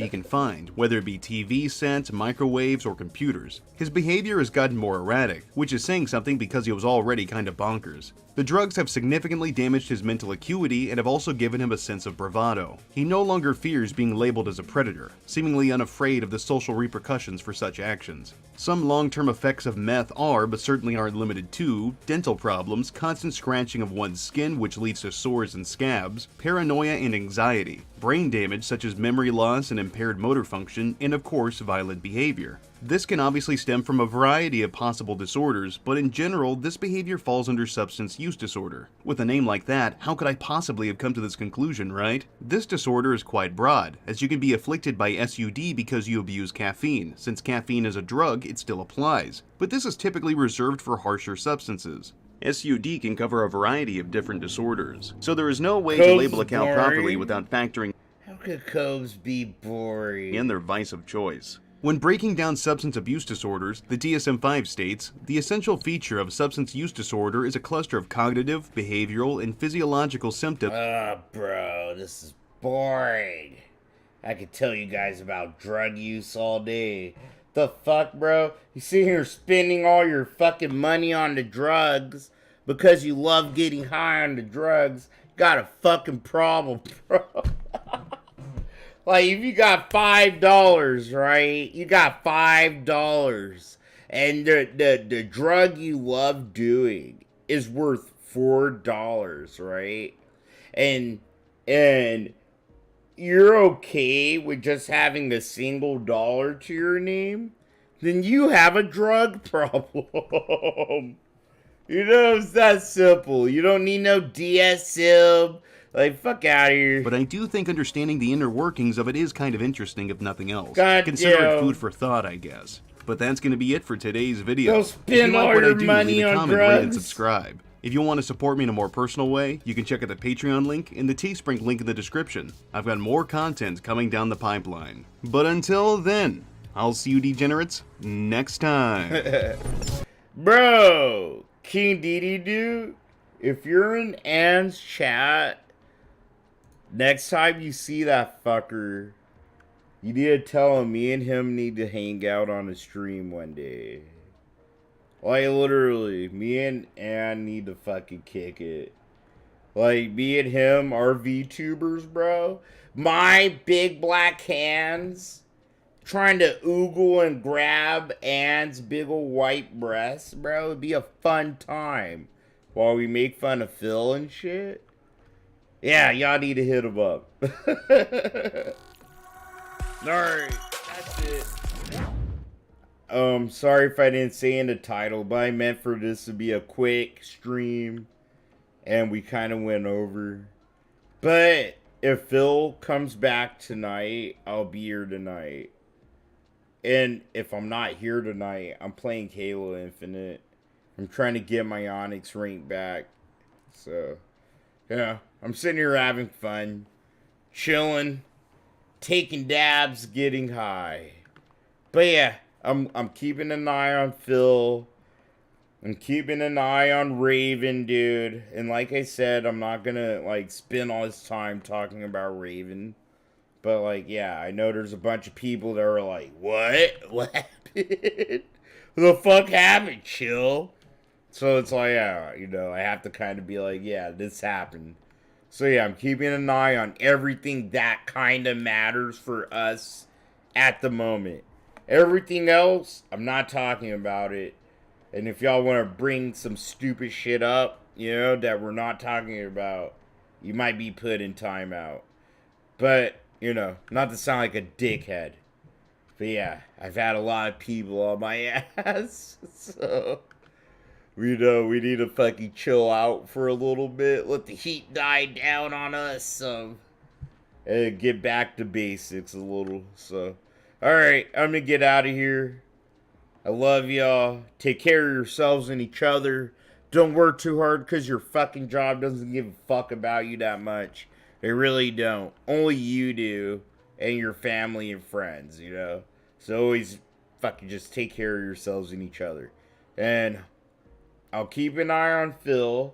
he can find, whether it be TV sets, microwaves, or computers. His behavior has gotten more erratic, which is saying something because he was already kinda bonkers. The drugs have significantly damaged his mental acuity and have also given him a sense of bravado. He no longer fears being labeled as a predator, seemingly unafraid of the social repercussions for such actions. Some long-term effects of meth are, but certainly aren't limited to, dental problems, constant scratching of one's skin which leads to sores and scabs, paranoia and anxiety, brain damage such as memory loss and impaired motor function, and of course violent behavior. This can obviously stem from a variety of possible disorders, but in general, this behavior falls under substance use disorder. With a name like that, how could I possibly have come to this conclusion, right? This disorder is quite broad, as you can be afflicted by SUD because you abuse caffeine. Since caffeine is a drug, it still applies. But this is typically reserved for harsher substances. SUD can cover a variety of different disorders, so there is no way to label a cow properly without factoring How could Cobes be boring? in their vice of choice. When breaking down substance abuse disorders, the DSM-5 states, the essential feature of substance use disorder is a cluster of cognitive, behavioral, and physiological symptoms Bro, this is boring. I could tell you guys about drug use all day. The fuck, bro? You sit here spending all your fucking money on the drugs because you love getting high on the drugs. Got a fucking problem, bro. Like, if you got $5, right? You got $5. And the drug you love doing is worth $4, right? And you're okay with just having a single dollar to your name, then you have a drug problem. You know, it's that simple. You don't need no DSP. Like, fuck out of here. But I do think understanding the inner workings of it is kind of interesting, if nothing else. God Consider damn. it food for thought, I guess. But that's going to be it for today's video. Don't spend all your money leave a on comment, rate, and drugs. subscribe. If you want to support me in a more personal way, you can check out the Patreon link and the Teespring link in the description. I've got more content coming down the pipeline. But until then, I'll see you degenerates next time. Bro, King Didi dude, if you're in Ann's chat, next time you see that fucker, you need to tell him me and him need to hang out on a stream one day. Like, literally, me and Ann need to fucking kick it. Like, me and him are VTubers, bro. My big black hands trying to oogle and grab Ann's big ol' white breasts, bro. It'd be a fun time while we make fun of Phil and shit. Yeah, y'all need to hit him up. Alright, that's it. Sorry if I didn't say in the title, but I meant for this to be a quick stream, and we kind of went over. But if Phil comes back tonight, I'll be here tonight. And if I'm not here tonight, I'm playing Halo Infinite. I'm trying to get my Onyx rank back. So, yeah, I'm sitting here having fun, chilling, taking dabs, getting high. But yeah, I'm keeping an eye on Phil. I'm keeping an eye on Raven, dude. And like I said, I'm not gonna like spend all this time talking about Raven. But like, yeah, I know there's a bunch of people that are like, what? What happened? The fuck happened, chill? So it's like, yeah, you know, I have to kind of be like, yeah, this happened. So yeah, I'm keeping an eye on everything that kind of matters for us at the moment. Everything else, I'm not talking about it. And if y'all want to bring some stupid shit up, you know, that we're not talking about, you might be put in timeout. But, you know, not to sound like a dickhead. But yeah, I've had a lot of people on my ass. So, you know, we need to fucking chill out for a little bit. Let the heat die down on us. And get back to basics a little. So, alright, I'm gonna get out of here. I love y'all. Take care of yourselves and each other. Don't work too hard because your fucking job doesn't give a fuck about you that much. They really don't. Only you do. And your family and friends, you know. So always fucking just take care of yourselves and each other. And I'll keep an eye on Phil.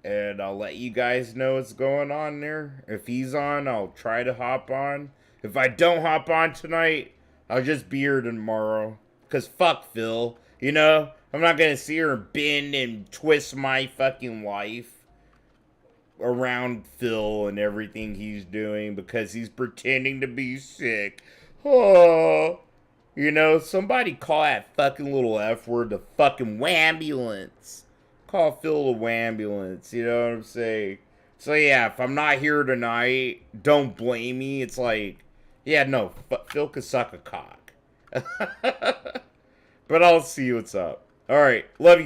And I'll let you guys know what's going on there. If he's on, I'll try to hop on. If I don't hop on tonight, I'll just be here tomorrow. Because fuck Phil. You know? I'm not going to sit here and bend and twist my fucking life around Phil and everything he's doing because he's pretending to be sick. Oh, you know, somebody call that fucking little F word the fucking wambulance. Call Phil the wambulance, you know what I'm saying? So yeah, if I'm not here tonight, don't blame me. It's like, yeah, no, Phil could suck a cock. But I'll see what's up. Alright, love you.